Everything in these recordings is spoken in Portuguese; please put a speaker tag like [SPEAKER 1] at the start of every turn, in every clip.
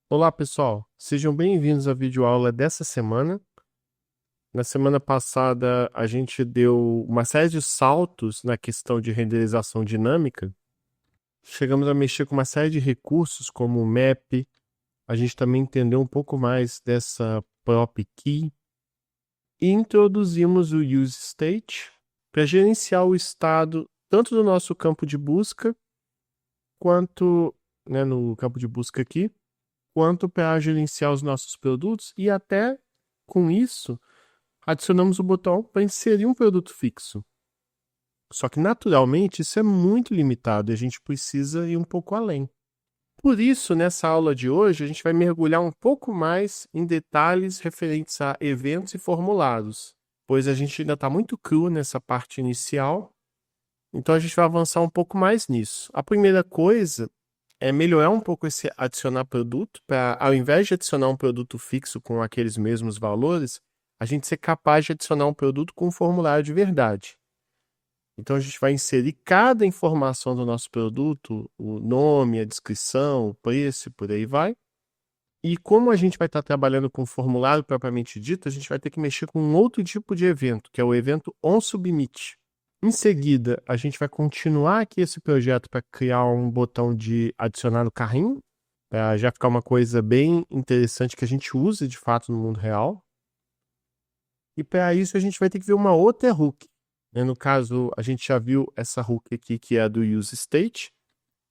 [SPEAKER 1] Olá, pessoal. Sejam bem-vindos à videoaula dessa semana. Na semana passada, a gente deu uma série de saltos na questão de renderização dinâmica. Chegamos a mexer com uma série de recursos, como o map. A gente também entendeu um pouco mais dessa prop key. E introduzimos o useState para gerenciar o estado tanto do nosso campo de busca, quanto, no campo de busca aqui, quanto para gerenciar os nossos produtos e até com isso adicionamos o botão para inserir um produto fixo. Só que naturalmente isso é muito limitado e a gente precisa ir um pouco além. Por isso, nessa aula de hoje, a gente vai mergulhar um pouco mais em detalhes referentes a eventos e formulários, pois a gente ainda está muito cru nessa parte inicial, então a gente vai avançar um pouco mais nisso. A primeira coisa é melhorar um pouco esse adicionar produto, para ao invés de adicionar um produto fixo com aqueles mesmos valores, a gente ser capaz de adicionar um produto com um formulário de verdade. Então a gente vai inserir cada informação do nosso produto, o nome, a descrição, o preço, e por aí vai. E como a gente vai estar trabalhando com o formulário propriamente dito, a gente vai ter que mexer com um outro tipo de evento, que é o evento onSubmit. Em seguida, a gente vai continuar aqui esse projeto para criar um botão de adicionar no carrinho, para já ficar uma coisa bem interessante que a gente use de fato no mundo real. E para isso a gente vai ter que ver uma outra hook. No caso, a gente já viu essa hook aqui que é a do useState.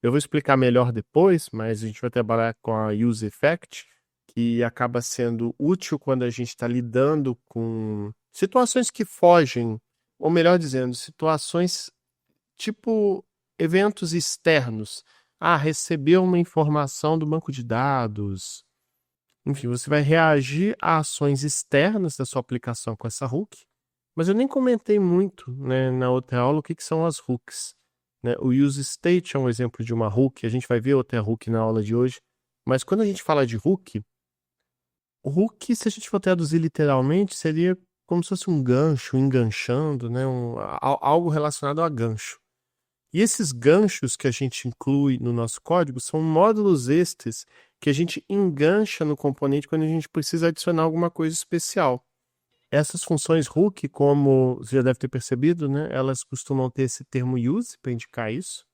[SPEAKER 1] Eu vou explicar melhor depois, mas a gente vai trabalhar com a useEffect, que acaba sendo útil quando a gente está lidando com situações que fogem, ou melhor dizendo, situações tipo eventos externos. Recebeu uma informação do banco de dados. Enfim, você vai reagir a ações externas da sua aplicação com essa hook. Mas eu nem comentei muito, né, na outra aula o que são as hooks. Né? O useState é um exemplo de uma hook. A gente vai ver outra hook na aula de hoje. Mas quando a gente fala de hook, o hook, se a gente for traduzir literalmente, seria como se fosse um gancho, enganchando, né? Algo relacionado a gancho. E esses ganchos que a gente inclui no nosso código são módulos extras que a gente engancha no componente quando a gente precisa adicionar alguma coisa especial. Essas funções hook, como você já deve ter percebido, né, elas costumam ter esse termo use para indicar isso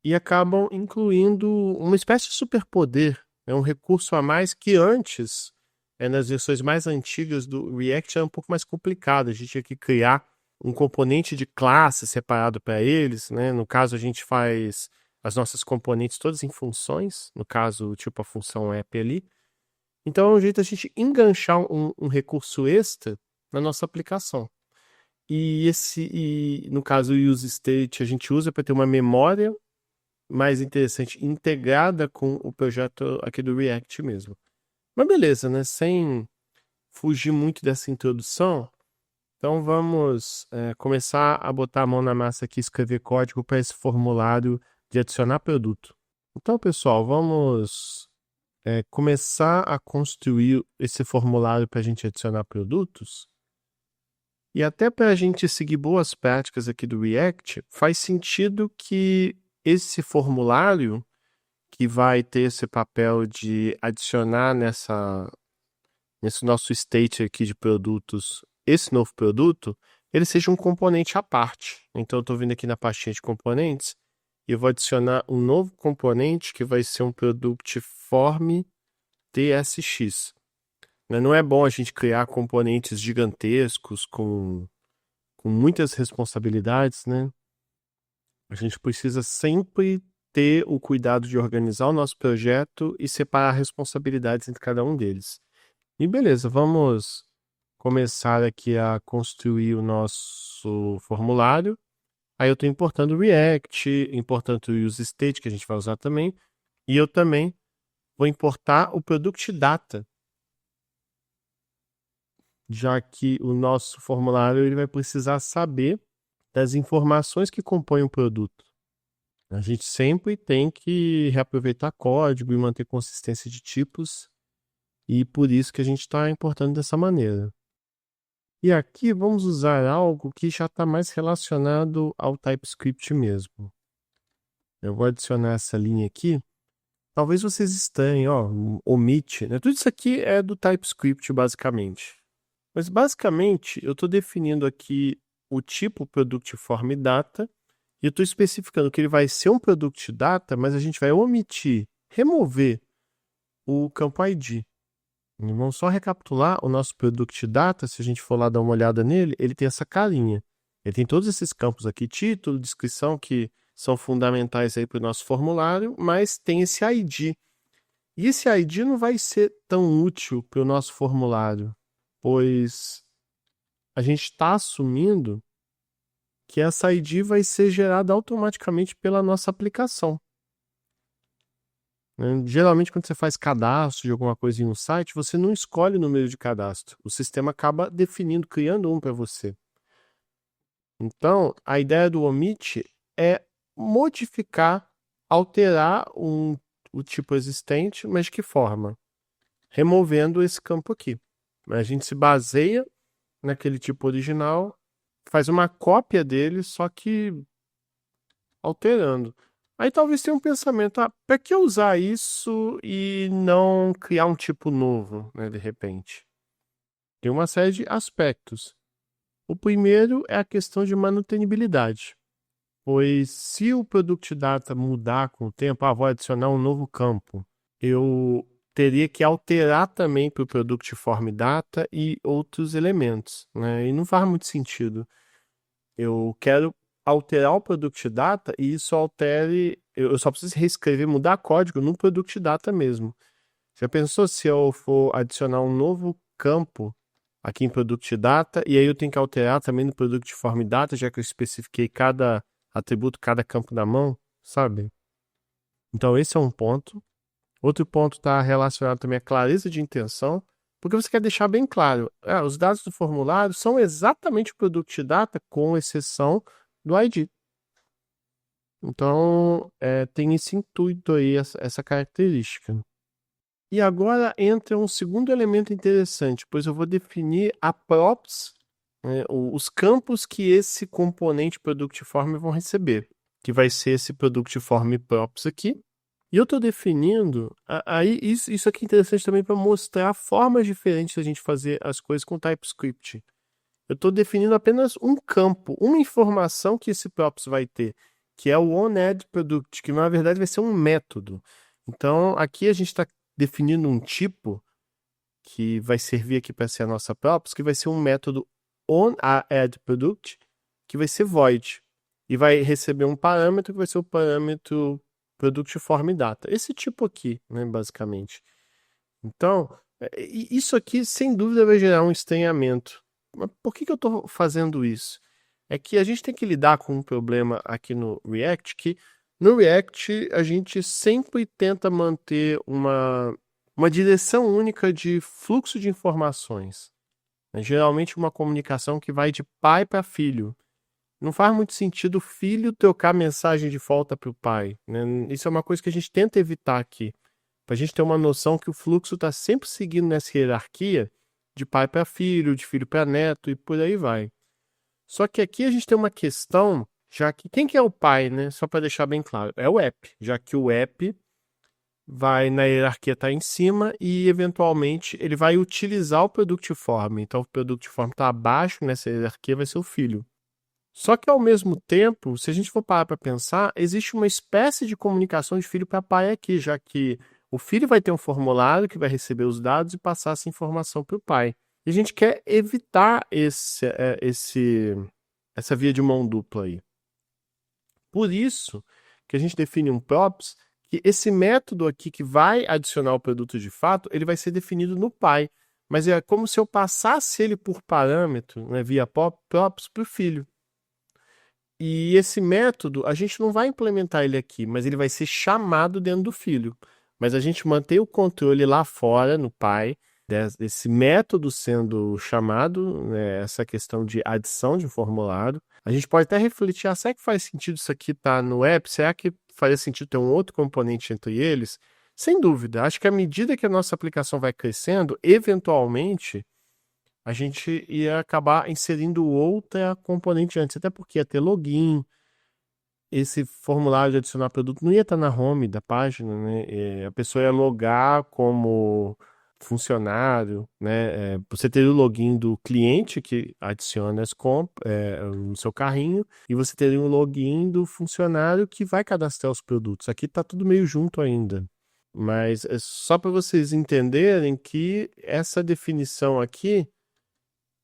[SPEAKER 1] e acabam incluindo uma espécie de superpoder, um recurso a mais que antes, nas versões mais antigas do React, era um pouco mais complicado. A gente tinha que criar um componente de classe separado para eles, né? No caso, a gente faz as nossas componentes todas em funções, no caso, tipo a função app ali. Então, é um jeito da gente enganchar um recurso extra na nossa aplicação. No caso, o useState, a gente usa para ter uma memória mais interessante, integrada com o projeto aqui do React mesmo. Mas beleza, né? Sem fugir muito dessa introdução, então vamos começar a botar a mão na massa aqui e escrever código para esse formulário de adicionar produto. Então, pessoal, vamos começar a construir esse formulário para a gente adicionar produtos. E até para a gente seguir boas práticas aqui do React, faz sentido que esse formulário, que vai ter esse papel de adicionar nesse nosso state aqui de produtos, esse novo produto, ele seja um componente à parte. Então, eu estou vindo aqui na pastinha de componentes e eu vou adicionar um novo componente que vai ser um product form TSX. Não é bom a gente criar componentes gigantescos com muitas responsabilidades, né? A gente precisa sempre ter o cuidado de organizar o nosso projeto e separar responsabilidades entre cada um deles. E beleza, vamos começar aqui a construir o nosso formulário. Aí eu estou importando o React, importando o useState, que a gente vai usar também. E eu também vou importar o Product Data, já que o nosso formulário ele vai precisar saber das informações que compõem o produto. A gente sempre tem que reaproveitar código e manter consistência de tipos, e por isso que a gente está importando dessa maneira. E aqui vamos usar algo que já está mais relacionado ao TypeScript mesmo. Eu vou adicionar essa linha aqui Talvez vocês estranhem, ó, omit, né? Tudo isso aqui é do TypeScript, basicamente. Mas, basicamente, eu estou definindo aqui o tipo Product Form Data e eu estou especificando que ele vai ser um Product Data, mas a gente vai omitir, remover o campo ID. E vamos só recapitular o nosso Product Data, se a gente for lá dar uma olhada nele, ele tem essa carinha. Ele tem todos esses campos aqui, título, descrição, que são fundamentais aí para o nosso formulário, mas tem esse ID. E esse ID não vai ser tão útil para o nosso formulário, pois a gente está assumindo que essa ID vai ser gerada automaticamente pela nossa aplicação. Geralmente, quando você faz cadastro de alguma coisa em um site, você não escolhe o número de cadastro. O sistema acaba definindo, criando um para você. Então, a ideia do omit é modificar, alterar o tipo existente, mas de que forma? Removendo esse campo aqui. A gente se baseia naquele tipo original, faz uma cópia dele, só que alterando. Aí talvez tenha um pensamento, para que usar isso e não criar um tipo novo, né, de repente? Tem uma série de aspectos. O primeiro é a questão de manutenibilidade, pois se o Product Data mudar com o tempo, vou adicionar um novo campo, eu teria que alterar também para o Product Form Data e outros elementos, né? E não faz muito sentido. Eu quero alterar o Product Data e isso altere. Eu só preciso reescrever, mudar código no Product Data mesmo. Já pensou se eu for adicionar um novo campo aqui em Product Data e aí eu tenho que alterar também no Product Form Data, já que eu especifiquei cada atributo, cada campo da mão, sabe? Então esse é um ponto. Outro ponto está relacionado também à clareza de intenção, porque você quer deixar bem claro, os dados do formulário são exatamente o Product Data, com exceção do ID. Então, tem esse intuito aí, essa característica. E agora entra um segundo elemento interessante, pois eu vou definir a props, os campos que esse componente Product Form vão receber, que vai ser esse Product Form props aqui. E eu estou definindo, aí isso aqui é interessante também para mostrar formas diferentes da gente fazer as coisas com TypeScript. Eu estou definindo apenas um campo, uma informação que esse props vai ter, que é o onAddProduct, que na verdade vai ser um método. Então aqui a gente está definindo um tipo que vai servir aqui para ser a nossa props, que vai ser um método onAddProduct, que vai ser void, e vai receber um parâmetro que vai ser o parâmetro Product Form Data. Esse tipo aqui, né, basicamente. Então, isso aqui, sem dúvida, vai gerar um estranhamento. Mas por que eu estou fazendo isso? É que a gente tem que lidar com um problema aqui no React, que no React a gente sempre tenta manter uma direção única de fluxo de informações. Geralmente uma comunicação que vai de pai para filho. Não faz muito sentido o filho trocar mensagem de volta para o pai, né? Isso é uma coisa que a gente tenta evitar aqui, para a gente ter uma noção que o fluxo está sempre seguindo nessa hierarquia de pai para filho, de filho para neto e por aí vai. Só que aqui a gente tem uma questão, já que quem que é o pai, né? Só para deixar bem claro, é o app, já que o app vai na hierarquia estar em cima e eventualmente ele vai utilizar o Product Form. Então o Product Form está abaixo nessa hierarquia, vai ser o filho. Só que, ao mesmo tempo, se a gente for parar para pensar, existe uma espécie de comunicação de filho para pai aqui, já que o filho vai ter um formulário que vai receber os dados e passar essa informação para o pai. E a gente quer evitar essa via de mão dupla aí. Por isso que a gente define um props, que esse método aqui que vai adicionar o produto de fato, ele vai ser definido no pai. Mas é como se eu passasse ele por parâmetro, né, via props, para o filho. E esse método, a gente não vai implementar ele aqui, mas ele vai ser chamado dentro do filho. Mas a gente mantém o controle lá fora, no pai, desse método sendo chamado, né, essa questão de adição de formulário. A gente pode até refletir, será que faz sentido isso aqui estar no app? Será que faria sentido ter um outro componente entre eles? Sem dúvida, acho que à medida que a nossa aplicação vai crescendo, eventualmente a gente ia acabar inserindo outra componente antes, até porque ia ter login, esse formulário de adicionar produto não ia estar na home da página, né? A pessoa ia logar como funcionário, né? Você teria o login do cliente que adiciona as compras no seu carrinho e você teria o login do funcionário que vai cadastrar os produtos. Aqui está tudo meio junto ainda. Mas é só para vocês entenderem que essa definição aqui,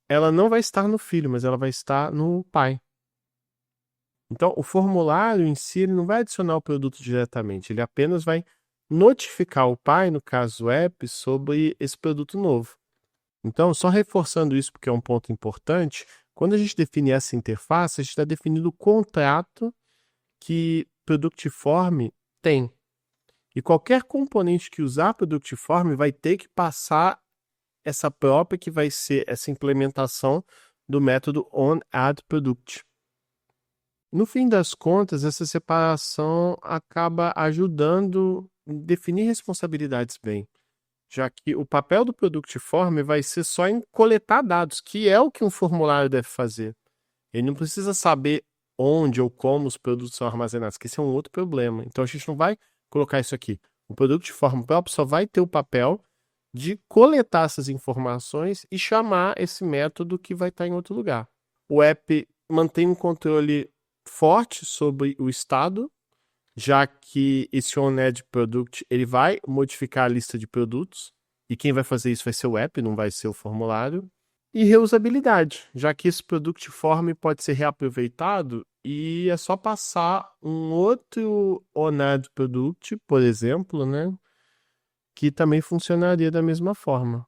[SPEAKER 1] ela não vai estar no filho, mas ela vai estar no pai. Então, o formulário em si ele não vai adicionar o produto diretamente, ele apenas vai notificar o pai, no caso o app, sobre esse produto novo. Então, só reforçando isso, porque é um ponto importante, quando a gente define essa interface, a gente está definindo o contrato que Product Form tem. E qualquer componente que usar Product Form vai ter que passar essa própria, que vai ser essa implementação do método onAddProduct. No fim das contas, essa separação acaba ajudando a definir responsabilidades bem, já que o papel do Product Form vai ser só em coletar dados, que é o que um formulário deve fazer. Ele não precisa saber onde ou como os produtos são armazenados, que esse é um outro problema. Então a gente não vai colocar isso aqui. O Product Form próprio só vai ter o papel de coletar essas informações e chamar esse método que vai estar em outro lugar. O app mantém um controle forte sobre o estado, já que esse onAddProduct ele vai modificar a lista de produtos e quem vai fazer isso vai ser o app, não vai ser o formulário. E reusabilidade, já que esse Product Form pode ser reaproveitado e é só passar um outro onAddProduct, por exemplo, né, que também funcionaria da mesma forma.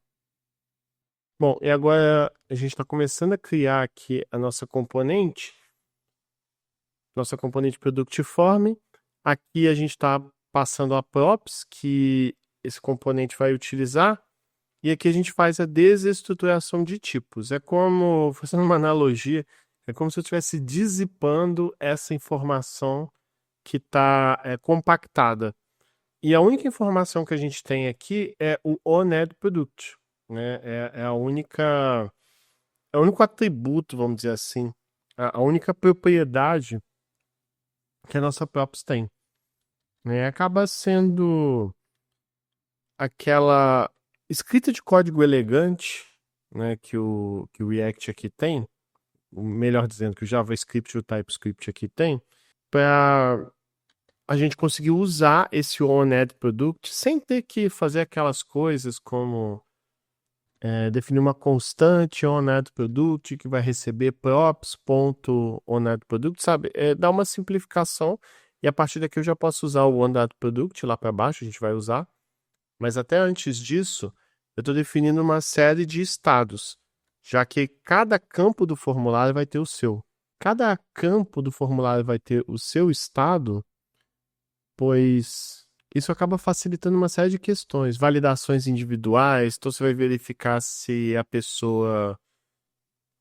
[SPEAKER 1] Bom, e agora a gente está começando a criar aqui a nossa componente Product Form. Aqui a gente está passando a props que esse componente vai utilizar. E aqui a gente faz a desestruturação de tipos. É como, fazendo uma analogia, é como se eu estivesse dissipando essa informação que está compactada. E a única informação que a gente tem aqui é o onAddProduct, né? É o único atributo, vamos dizer assim, a única propriedade que a nossa props tem, né? Acaba sendo aquela escrita de código elegante, né, que o React aqui tem, melhor dizendo, que o JavaScript e o TypeScript aqui tem, para a gente conseguir usar esse onAddProduct sem ter que fazer aquelas coisas como definir uma constante onAddProduct que vai receber props.onAddProduct, sabe? Dá uma simplificação e a partir daqui eu já posso usar o onAddProduct lá para baixo, a gente vai usar. Mas até antes disso, eu estou definindo uma série de estados, já que cada campo do formulário vai ter o seu. Cada campo do formulário vai ter o seu estado, pois isso acaba facilitando uma série de questões, validações individuais, então você vai verificar se a pessoa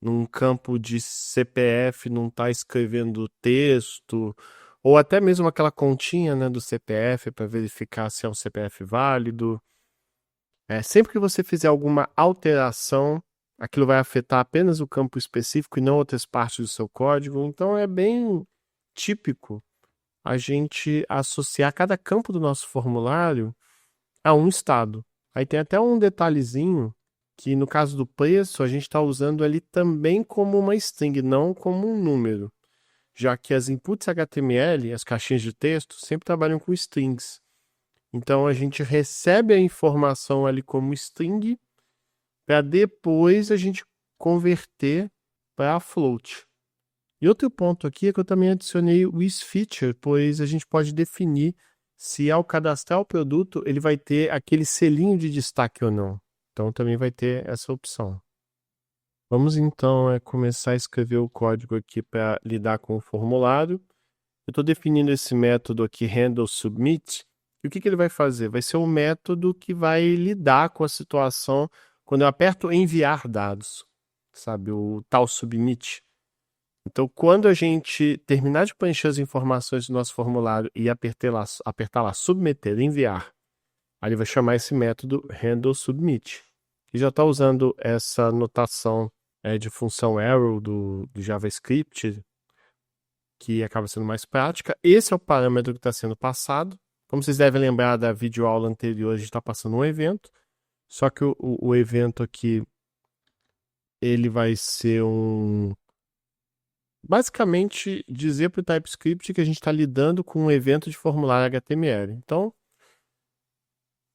[SPEAKER 1] num campo de CPF não está escrevendo texto, ou até mesmo aquela continha, né, do CPF para verificar se é um CPF válido. Sempre que você fizer alguma alteração, aquilo vai afetar apenas o campo específico e não outras partes do seu código. Então é bem típico a gente associar cada campo do nosso formulário a um estado. Aí tem até um detalhezinho que no caso do preço a gente está usando ali também como uma string, não como um número, já que as inputs HTML, as caixinhas de texto, sempre trabalham com strings. Então a gente recebe a informação ali como string para depois a gente converter para float. E outro ponto aqui é que eu também adicionei o isFeature, pois a gente pode definir se ao cadastrar o produto ele vai ter aquele selinho de destaque ou não. Então também vai ter essa opção. Vamos então começar a escrever o código aqui para lidar com o formulário. Eu estou definindo esse método aqui, handleSubmit. E o que ele vai fazer? Vai ser o método que vai lidar com a situação quando eu aperto enviar dados, sabe? O tal submit. Então, quando a gente terminar de preencher as informações do nosso formulário e apertar lá submeter, enviar, aí ele vai chamar esse método handleSubmit. E já está usando essa notação de função arrow do JavaScript, que acaba sendo mais prática. Esse é o parâmetro que está sendo passado. Como vocês devem lembrar da videoaula anterior, a gente está passando um evento. Só que o evento aqui, ele vai ser basicamente dizer para o TypeScript que a gente está lidando com um evento de formulário HTML. Então,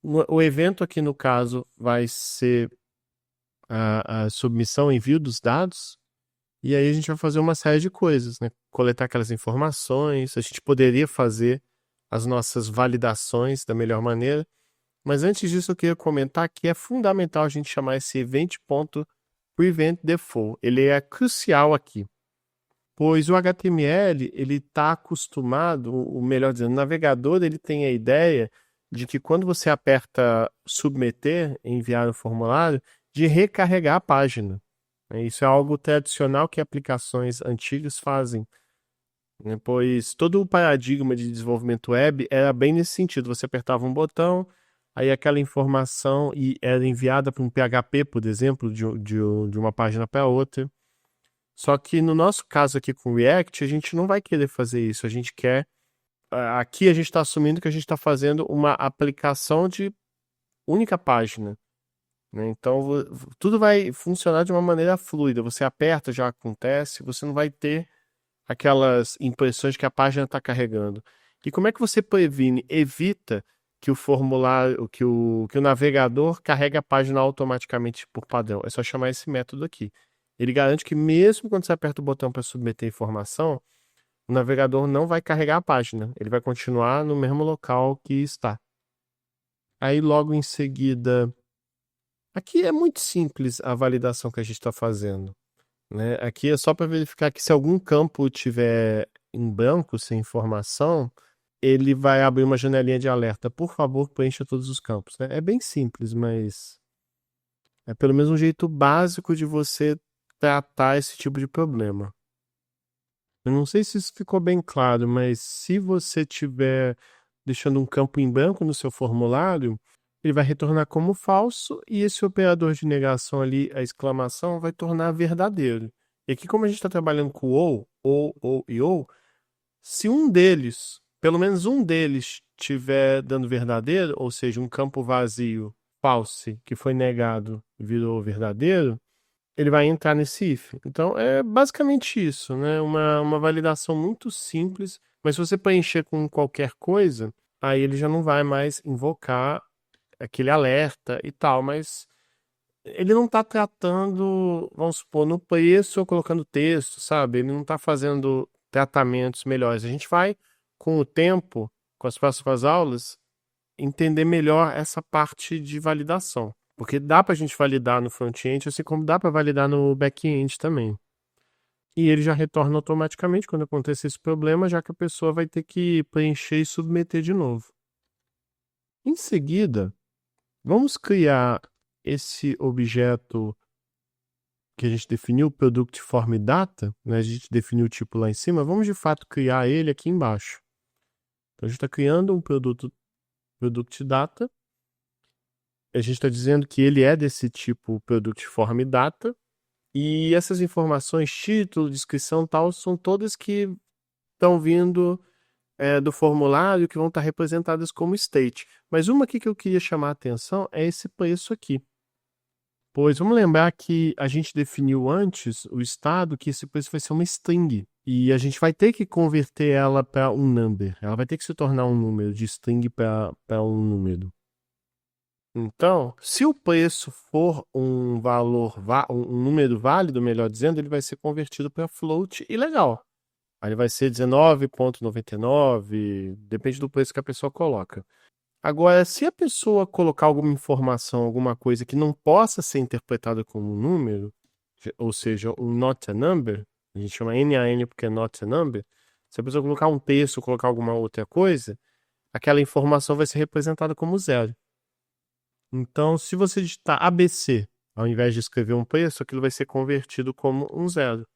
[SPEAKER 1] o evento aqui, no caso, vai ser a submissão, envio dos dados, e aí a gente vai fazer uma série de coisas, né? Coletar aquelas informações, a gente poderia fazer as nossas validações da melhor maneira, mas antes disso eu queria comentar que é fundamental a gente chamar esse event.preventDefault. Ele é crucial aqui, pois o HTML ele está acostumado, ou melhor dizendo, o navegador ele tem a ideia de que quando você aperta submeter, enviar o formulário, de recarregar a página. Isso é algo tradicional que aplicações antigas fazem, né? Pois todo o paradigma de desenvolvimento web era bem nesse sentido. Você apertava um botão, aí aquela informação era enviada para um PHP, por exemplo, de uma página para outra. Só que no nosso caso aqui com o React, a gente não vai querer fazer isso. A gente quer... Aqui a gente está assumindo que a gente está fazendo uma aplicação de única página, né? Então, tudo vai funcionar de uma maneira fluida. Você aperta, já acontece, você não vai ter aquelas impressões que a página está carregando. E como é que você evita que o formulário, que o navegador carregue a página automaticamente por padrão? É só chamar esse método aqui. Ele garante que mesmo quando você aperta o botão para submeter informação, o navegador não vai carregar a página. Ele vai continuar no mesmo local que está. Aí, logo em seguida... Aqui é muito simples a validação que a gente está fazendo, né? Aqui é só para verificar que se algum campo tiver em branco, sem informação, ele vai abrir uma janelinha de alerta. Por favor, preencha todos os campos, né? É bem simples, mas é pelo menos um jeito básico de você tratar esse tipo de problema. Eu não sei se isso ficou bem claro, mas se você tiver deixando um campo em branco no seu formulário, ele vai retornar como falso e esse operador de negação ali, a exclamação, vai tornar verdadeiro. E aqui, como a gente está trabalhando com ou e ou, se um deles, pelo menos um deles, estiver dando verdadeiro, ou seja, um campo vazio, false, que foi negado, virou verdadeiro, ele vai entrar nesse if. Então, é basicamente isso, né? Uma validação muito simples, mas se você preencher com qualquer coisa, aí ele já não vai mais invocar aquele alerta e tal, mas ele não está tratando, vamos supor, no preço ou colocando texto, sabe? Ele não está fazendo tratamentos melhores. A gente vai, com o tempo, com as próximas aulas, entender melhor essa parte de validação. Porque dá para a gente validar no front-end, assim como dá para validar no back-end também. E ele já retorna automaticamente quando acontecer esse problema, já que a pessoa vai ter que preencher e submeter de novo. Em seguida, vamos criar esse objeto que a gente definiu, Product Form Data, né? A gente definiu o tipo lá em cima, vamos de fato criar ele aqui embaixo. Então a gente está criando um Product Data, a gente está dizendo que ele é desse tipo Product Form Data, e essas informações, título, descrição tal, são todas que estão vindo do formulário, que vão estar representadas como state. Mas uma aqui que eu queria chamar a atenção é esse preço aqui. Pois vamos lembrar que a gente definiu antes o estado que esse preço vai ser uma string. E a gente vai ter que converter ela para um number. Ela vai ter que se tornar um número, de string para um número. Então, se o preço for um valor, um número válido, melhor dizendo, ele vai ser convertido para float e legal. Aí vai ser 19,99, depende do preço que a pessoa coloca. Agora, se a pessoa colocar alguma informação, alguma coisa que não possa ser interpretada como um número, ou seja, um not a number, a gente chama NaN porque é not a number, se a pessoa colocar um texto, colocar alguma outra coisa, aquela informação vai ser representada como zero. Então, se você digitar ABC, ao invés de escrever um preço, aquilo vai ser convertido como um zero.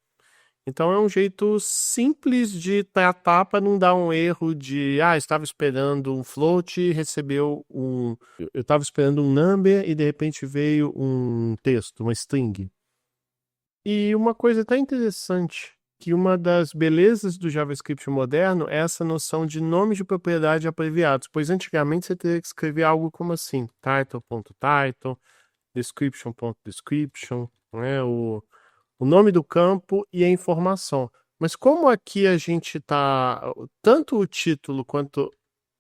[SPEAKER 1] Então é um jeito simples de tratar para não dar um erro de estava esperando um float e recebeu um... Eu estava esperando um number e de repente veio um texto, uma string. E uma coisa até interessante que uma das belezas do JavaScript moderno é essa noção de nome de propriedade abreviados, pois antigamente você teria que escrever algo como assim, title.title, description.description, né, o nome do campo e a informação. Mas como aqui a gente está, tanto o título quanto,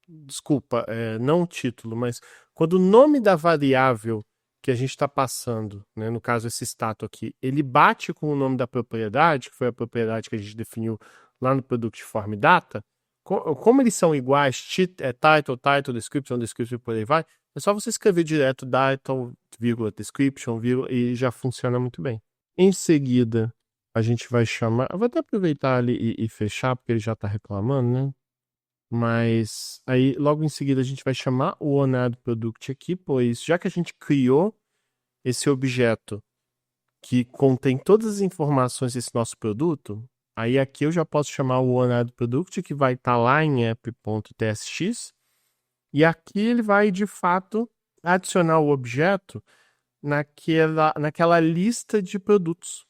[SPEAKER 1] desculpa, não o título, mas quando o nome da variável que a gente está passando, né, no caso esse status aqui, ele bate com o nome da propriedade, que foi a propriedade que a gente definiu lá no Product Form Data, como eles são iguais, title, description, description, por aí vai, é só você escrever direto title, vírgula, description, vírgula, e já funciona muito bem. Em seguida, a gente vai chamar, eu vou até aproveitar ali e fechar, porque ele já está reclamando, né? Mas aí, logo em seguida, a gente vai chamar o onAddProduct aqui, pois já que a gente criou esse objeto que contém todas as informações desse nosso produto, aí aqui eu já posso chamar o onAddProduct, que vai estar lá em app.tsx, e aqui ele vai, de fato, adicionar o objeto naquela lista de produtos.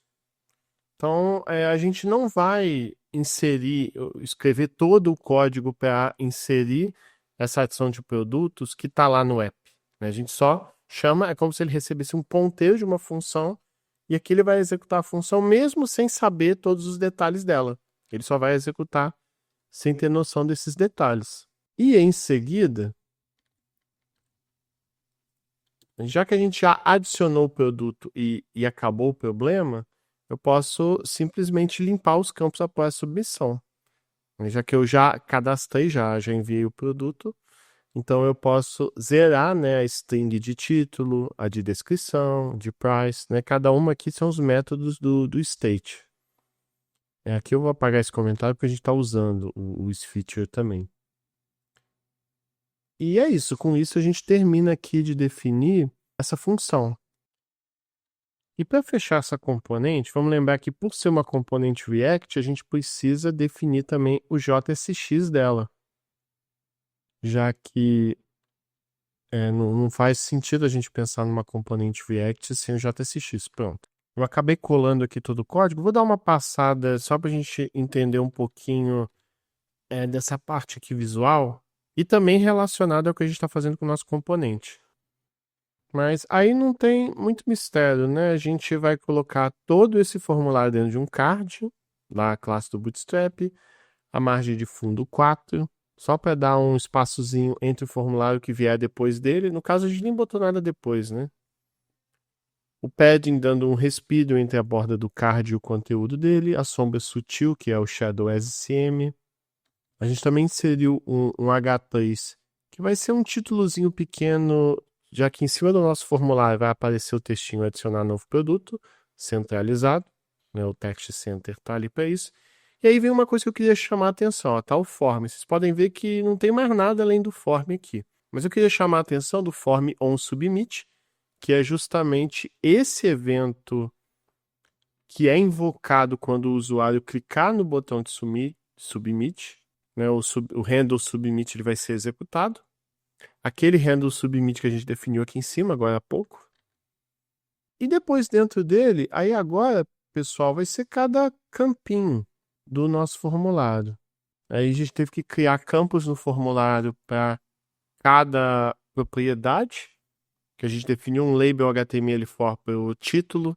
[SPEAKER 1] Então, a gente não vai escrever todo o código para inserir essa adição de produtos que está lá no app, né? A gente só chama, é como se ele recebesse um ponteiro de uma função e aqui ele vai executar a função mesmo sem saber todos os detalhes dela. Ele só vai executar sem ter noção desses detalhes. E em seguida, já que a gente já adicionou o produto e acabou o problema, eu posso simplesmente limpar os campos após a submissão. Já que eu já cadastrei, já enviei o produto, então eu posso zerar, né, a string de título, a de descrição, de price, né? Cada uma aqui são os métodos do state. Aqui eu vou apagar esse comentário porque a gente está usando o isFeature também. E é isso, com isso a gente termina aqui de definir essa função. E para fechar essa componente, vamos lembrar que por ser uma componente React, a gente precisa definir também o JSX dela. Já que não faz sentido a gente pensar numa componente React sem o JSX. Pronto. Eu acabei colando aqui todo o código. Vou dar uma passada só para a gente entender um pouquinho dessa parte aqui visual e também relacionado ao que a gente está fazendo com o nosso componente. Mas aí não tem muito mistério, né? A gente vai colocar todo esse formulário dentro de um card, lá a classe do Bootstrap, a margem de fundo 4, só para dar um espaçozinho entre o formulário que vier depois dele. No caso, a gente nem botou nada depois, né? O padding dando um respiro entre a borda do card e o conteúdo dele, a sombra sutil, que é o Shadow SCM. A gente também inseriu um H3, que vai ser um títulozinho pequeno, já que em cima do nosso formulário vai aparecer o textinho adicionar novo produto, centralizado, né? O Text Center está ali para isso. E aí vem uma coisa que eu queria chamar a atenção, tá? O form. Vocês podem ver que não tem mais nada além do form aqui. Mas eu queria chamar a atenção do form onSubmit, que é justamente esse evento que é invocado quando o usuário clicar no botão de submit, né? O handle submit ele vai ser executado. Aquele handle submit que a gente definiu aqui em cima, agora há pouco. E depois dentro dele, aí agora, pessoal, vai ser cada campinho do nosso formulário. Aí a gente teve que criar campos no formulário para cada propriedade, que a gente definiu um label HTML4 para o título.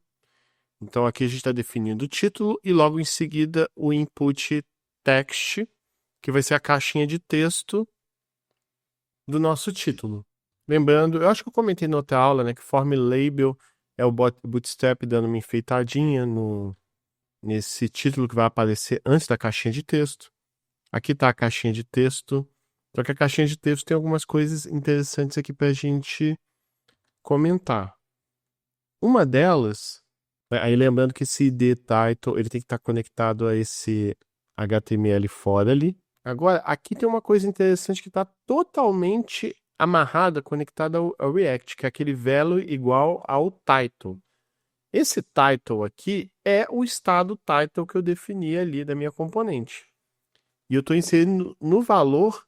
[SPEAKER 1] Então aqui a gente está definindo o título e logo em seguida o input text, que vai ser a caixinha de texto do nosso título. Lembrando, eu acho que eu comentei na outra aula, né, que form label é o Bootstrap dando uma enfeitadinha nesse título que vai aparecer antes da caixinha de texto. Aqui está a caixinha de texto. Só que a caixinha de texto tem algumas coisas interessantes aqui para a gente comentar. Uma delas, aí lembrando que esse id title ele tem que estar conectado a esse HTML fora ali. Agora, aqui tem uma coisa interessante que está totalmente amarrada, conectada ao React, que é aquele value igual ao title. Esse title aqui é o estado title que eu defini ali da minha componente. E eu estou inserindo no valor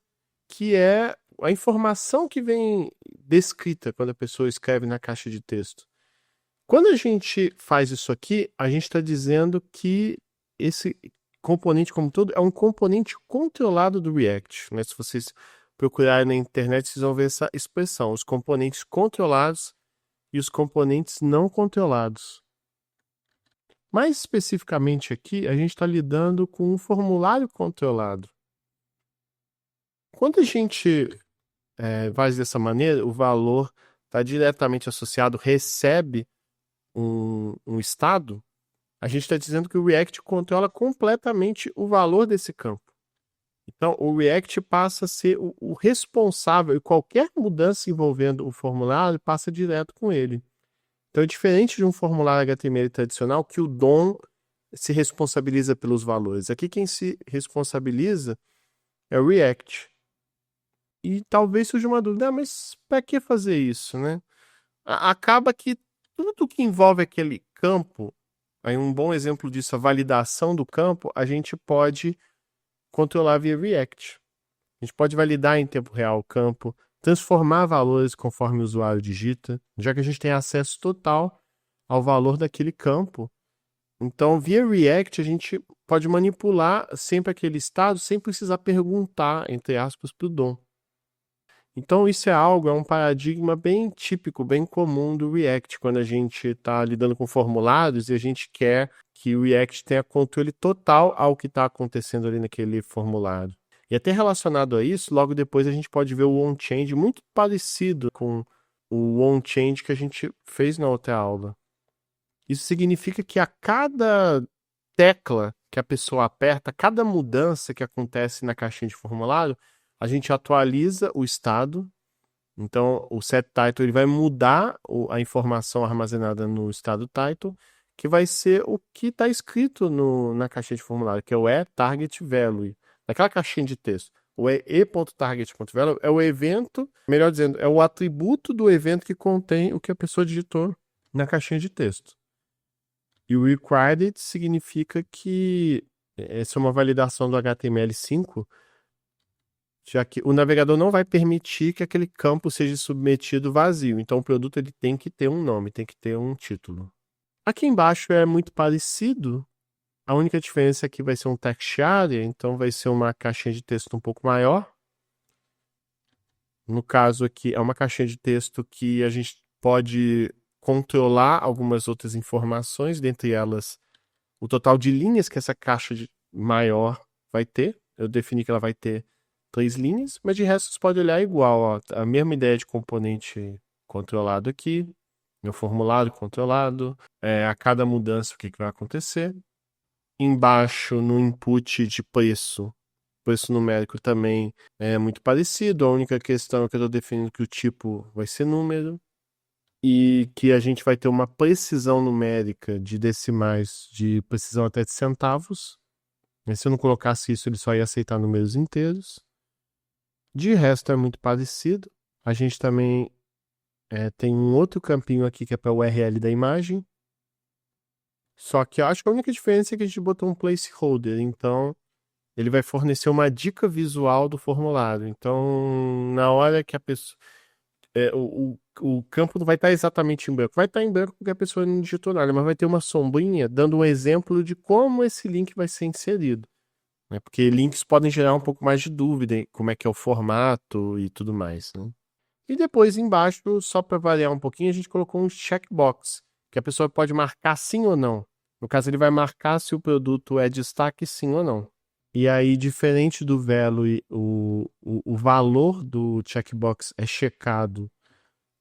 [SPEAKER 1] que é a informação que vem descrita quando a pessoa escreve na caixa de texto. Quando a gente faz isso aqui, a gente está dizendo que componente como todo é um componente controlado do React, né? Se vocês procurarem na internet, vocês vão ver essa expressão, os componentes controlados e os componentes não controlados. Mais especificamente aqui, a gente está lidando com um formulário controlado. Quando a gente faz dessa maneira, o valor está diretamente associado, recebe um estado, a gente está dizendo que o React controla completamente o valor desse campo. Então, o React passa a ser o responsável, e qualquer mudança envolvendo o formulário passa direto com ele. Então, é diferente de um formulário HTML tradicional, que o DOM se responsabiliza pelos valores. Aqui, quem se responsabiliza é o React. E talvez surja uma dúvida, mas para que fazer isso, né? Acaba que tudo que envolve aquele campo, aí um bom exemplo disso, a validação do campo, a gente pode controlar via React. A gente pode validar em tempo real o campo, transformar valores conforme o usuário digita, já que a gente tem acesso total ao valor daquele campo. Então, via React, a gente pode manipular sempre aquele estado sem precisar perguntar, entre aspas, para o DOM. Então, isso é um paradigma bem típico, bem comum do React, quando a gente está lidando com formulários e a gente quer que o React tenha controle total ao que está acontecendo ali naquele formulário. E até relacionado a isso, logo depois a gente pode ver o onChange muito parecido com o onChange que a gente fez na outra aula. Isso significa que a cada tecla que a pessoa aperta, cada mudança que acontece na caixinha de formulário, a gente atualiza o estado. Então, o setTitle ele vai mudar a informação armazenada no estado title, que vai ser o que está escrito na caixinha de formulário, que é o e-target-value, naquela caixinha de texto. O e.target.value é o evento, melhor dizendo, é o atributo do evento que contém o que a pessoa digitou na caixinha de texto. E o required significa que essa é uma validação do HTML5, já que o navegador não vai permitir que aquele campo seja submetido vazio. Então, o produto ele tem que ter um nome, tem que ter um título. Aqui embaixo é muito parecido. A única diferença aqui vai ser um text area, então vai ser uma caixinha de texto um pouco maior. No caso aqui, é uma caixinha de texto que a gente pode controlar algumas outras informações, dentre elas o total de linhas que essa caixa maior vai ter. Eu defini que ela vai ter 3 linhas, mas de resto você pode olhar igual, ó, a mesma ideia de componente controlado aqui, meu formulário controlado, a cada mudança o que vai acontecer. Embaixo, no input de preço numérico também é muito parecido, a única questão é que eu estou definindo que o tipo vai ser número e que a gente vai ter uma precisão numérica de decimais de precisão até de centavos. Se eu não colocasse isso, ele só ia aceitar números inteiros. De resto, é muito parecido. A gente também tem um outro campinho aqui que é para o URL da imagem. Só que eu acho que a única diferença é que a gente botou um placeholder. Então, ele vai fornecer uma dica visual do formulário. Então, na hora que a pessoa... o campo não vai estar exatamente em branco. Vai estar em branco porque a pessoa não digitou nada, mas vai ter uma sombrinha dando um exemplo de como esse link vai ser inserido. Né? Porque links podem gerar um pouco mais de dúvida em como é que é o formato e tudo mais. Né? E depois embaixo, só para variar um pouquinho, a gente colocou um checkbox, que a pessoa pode marcar sim ou não. No caso, ele vai marcar se o produto é destaque sim ou não. E aí, diferente do value, o valor do checkbox é checado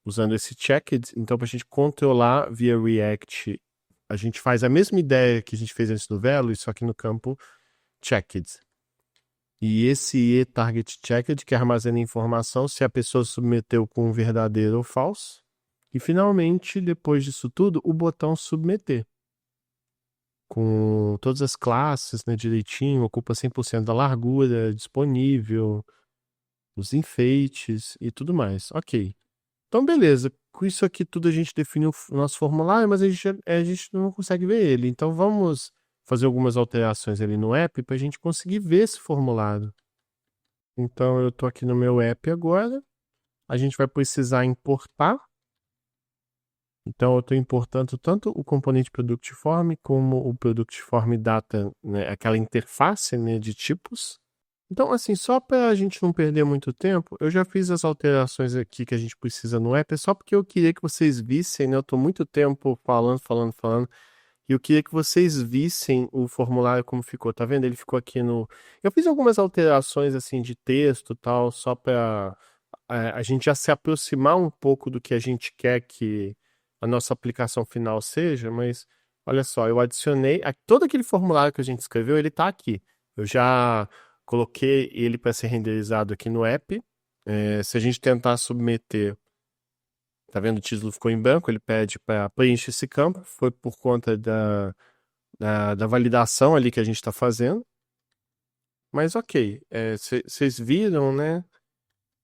[SPEAKER 1] usando esse checked. Então, para a gente controlar via React, a gente faz a mesma ideia que a gente fez antes do value, só que no campo checked. E esse e-target checked que armazena informação se a pessoa submeteu com verdadeiro ou falso. E finalmente, depois disso tudo, o botão submeter. Com todas as classes, né, direitinho, ocupa 100% da largura disponível, os enfeites e tudo mais. Ok. Então, beleza. Com isso aqui tudo a gente definiu o nosso formulário, mas a gente não consegue ver ele. Então, vamos fazer algumas alterações ali no app para a gente conseguir ver esse formulário. Então, eu estou aqui no meu app agora. A gente vai precisar importar. Então, eu estou importando tanto o componente Product Form como o Product Form Data, né, aquela interface, né, de tipos. Então, assim, só para a gente não perder muito tempo, eu já fiz as alterações aqui que a gente precisa no app, é só porque eu queria que vocês vissem, né? Eu estou muito tempo falando, e eu queria que vocês vissem o formulário como ficou, tá vendo? Ele ficou aqui no... Eu fiz algumas alterações, assim, de texto e tal, só para a gente já se aproximar um pouco do que a gente quer que a nossa aplicação final seja, mas olha só, eu adicionei todo aquele formulário que a gente escreveu, ele está aqui. Eu já coloquei ele para ser renderizado aqui no app. Se a gente tentar submeter, tá vendo? O título ficou em branco, ele pede para preencher esse campo, foi por conta da validação ali que a gente está fazendo. Mas ok, vocês viram, né?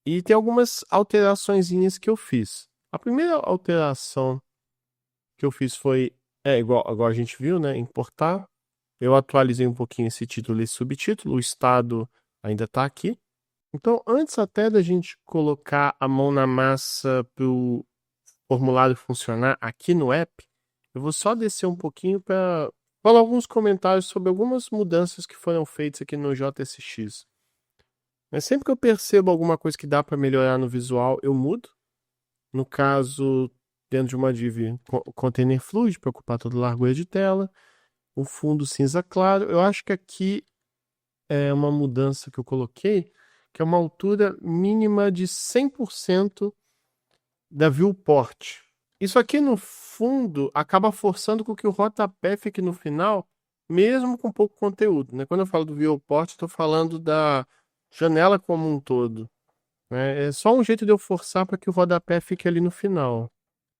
[SPEAKER 1] E tem algumas alteraçõezinhas que eu fiz. A primeira alteração que eu fiz foi, igual agora a gente viu, né? Importar. Eu atualizei um pouquinho esse título e subtítulo. O estado ainda está aqui. Então, antes até da gente colocar a mão na massa para o formulário funcionar aqui no app, eu vou só descer um pouquinho para falar alguns comentários sobre algumas mudanças que foram feitas aqui no JSX. Mas sempre que eu percebo alguma coisa que dá para melhorar no visual, eu mudo. No caso, dentro de uma div, container fluid para ocupar toda a largura de tela. O fundo cinza claro. Eu acho que aqui é uma mudança que eu coloquei, que é uma altura mínima de 100% da viewport. Isso aqui, no fundo, acaba forçando com que o rodapé fique no final, mesmo com pouco conteúdo, né? Quando eu falo do viewport, estou falando da janela como um todo, né? É só um jeito de eu forçar para que o rodapé fique ali no final.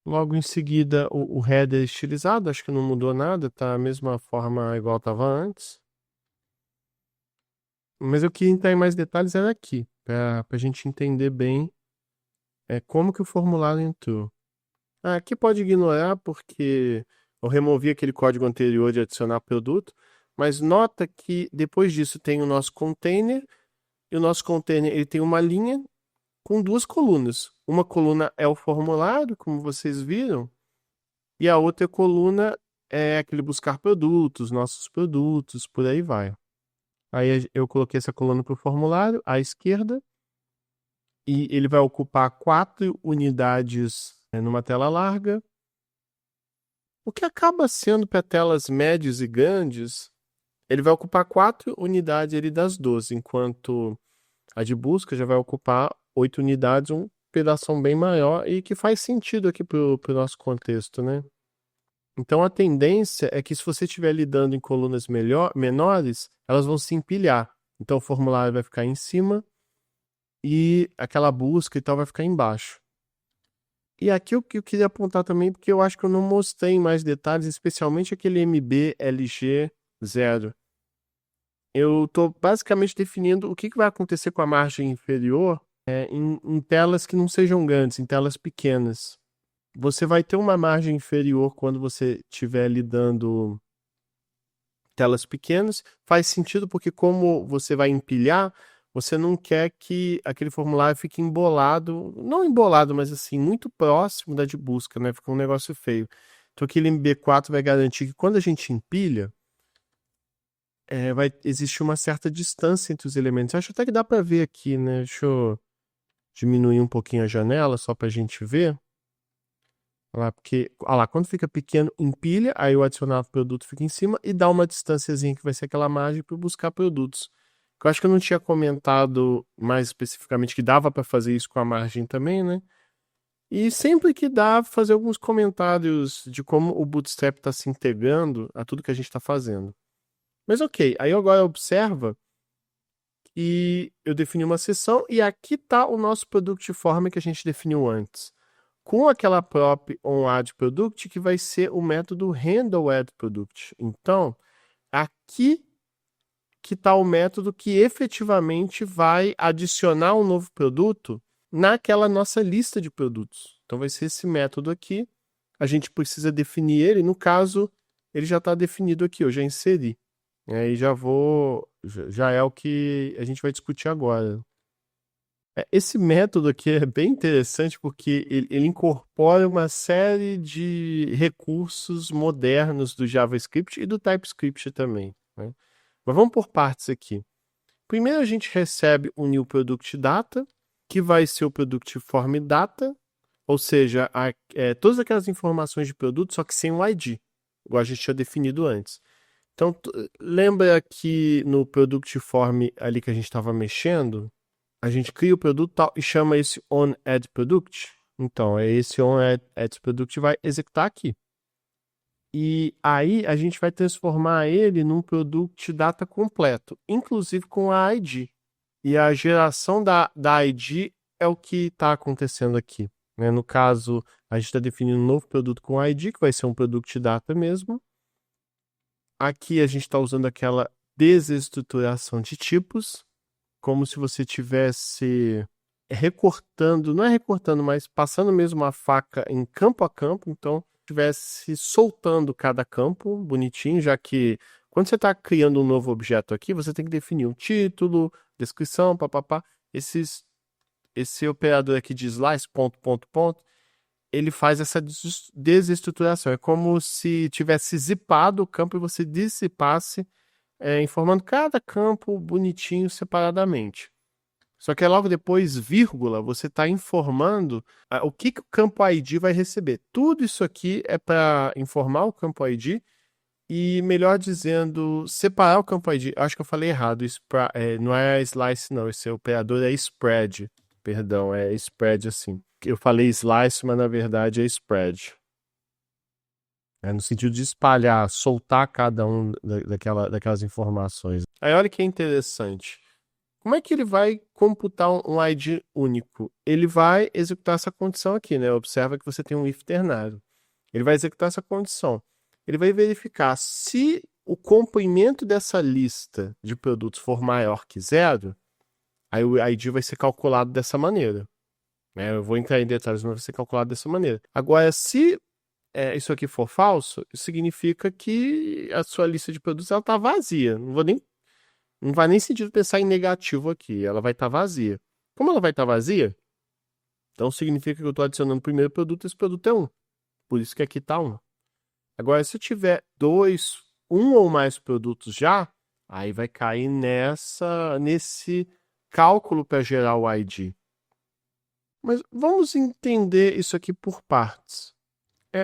[SPEAKER 1] Logo em seguida, o header estilizado, acho que não mudou nada, tá a mesma forma igual estava antes. Mas eu queria entrar em mais detalhes era aqui, para a gente entender bem como que o formulário entrou. Aqui pode ignorar, porque eu removi aquele código anterior de adicionar produto, mas nota que depois disso tem o nosso container, e o nosso container ele tem uma linha com duas colunas. Uma coluna é o formulário, como vocês viram, e a outra coluna é aquele buscar produtos, nossos produtos, por aí vai. Aí eu coloquei essa coluna para o formulário à esquerda, e ele vai ocupar 4 unidades numa tela larga, o que acaba sendo para telas médias e grandes, ele vai ocupar 4 unidades ali das 12, enquanto a de busca já vai ocupar 8 unidades, um pedaço bem maior e que faz sentido aqui para o nosso contexto, né? Então a tendência é que se você estiver lidando em colunas menores, elas vão se empilhar. Então o formulário vai ficar em cima e aquela busca e tal vai ficar embaixo. E aqui o que eu queria apontar também, porque eu acho que eu não mostrei em mais detalhes, especialmente aquele MBLG0. Eu estou basicamente definindo o que vai acontecer com a margem inferior em telas que não sejam grandes, em telas pequenas. Você vai ter uma margem inferior quando você estiver lidando telas pequenas. Faz sentido porque como você vai empilhar, você não quer que aquele formulário fique embolado, não embolado, mas assim, muito próximo da de busca, né? Fica um negócio feio. Então aquele MB4 vai garantir que quando a gente empilha, vai existir uma certa distância entre os elementos. Acho até que dá para ver aqui, né? Deixa eu diminuir um pouquinho a janela só para a gente ver. Olha lá, porque, olha lá, quando fica pequeno, empilha, aí o adicionado produto fica em cima e dá uma distânciazinha que vai ser aquela margem para buscar produtos. Eu acho que eu não tinha comentado mais especificamente que dava para fazer isso com a margem também, né? E sempre que dá, fazer alguns comentários de como o Bootstrap está se integrando a tudo que a gente está fazendo. Mas ok, aí agora observa que eu defini uma seção e aqui está o nosso Product Form que a gente definiu antes, com aquela prop onAddProduct que vai ser o método handleAddProduct. Então, aqui que está o método que efetivamente vai adicionar um novo produto naquela nossa lista de produtos. Então, vai ser esse método aqui. A gente precisa definir ele. No caso, ele já está definido aqui. Eu já inseri. E aí já é o que a gente vai discutir agora. Esse método aqui é bem interessante porque ele incorpora uma série de recursos modernos do JavaScript e do TypeScript também, né? Mas vamos por partes aqui. Primeiro a gente recebe o New Product Data, que vai ser o Product Form Data, ou seja, todas aquelas informações de produto, só que sem o ID, igual a gente tinha definido antes. Então, lembra que no Product Form ali que a gente estava mexendo, a gente cria o produto tal e chama esse onAddProduct. Então, esse onAddProduct vai executar aqui. E aí a gente vai transformar ele num product data completo, inclusive com a ID. E a geração da ID é o que está acontecendo aqui, né? No caso, a gente está definindo um novo produto com ID, que vai ser um product data mesmo. Aqui a gente está usando aquela desestruturação de tipos, como se você tivesse recortando, não é recortando, mas passando mesmo a faca em campo a campo, então estivesse soltando cada campo bonitinho, já que quando você está criando um novo objeto aqui, você tem que definir um título, descrição, papapá. Esse operador aqui de slice, ponto, ponto, ponto, ele faz essa desestruturação. É como se tivesse zipado o campo e você dissipasse, informando cada campo bonitinho separadamente. Só que logo depois, vírgula, você está informando o que o campo ID vai receber. Tudo isso aqui é para informar o campo ID e, melhor dizendo, separar o campo ID. Acho que eu falei errado. Não é slice, não. Esse operador é spread. Perdão, é spread assim. Eu falei slice, mas na verdade é spread. É no sentido de espalhar, soltar cada um daquelas informações. Aí olha que interessante. Como é que ele vai computar um ID único? Ele vai executar essa condição aqui, né? Observa que você tem um if ternário. Ele vai executar essa condição. Ele vai verificar se o comprimento dessa lista de produtos for maior que 0, aí o ID vai ser calculado dessa maneira, né? Eu vou entrar em detalhes, mas vai ser calculado dessa maneira. Agora, se isso aqui for falso, isso significa que a sua lista de produtos está vazia. Não vai nem sentido pensar em negativo aqui. Ela vai estar vazia. Como ela vai estar vazia, então significa que eu estou adicionando o primeiro produto, esse produto é 1. Por isso que aqui está 1. Agora, se eu tiver um ou mais produtos já, aí vai cair nesse cálculo para gerar o ID. Mas vamos entender isso aqui por partes.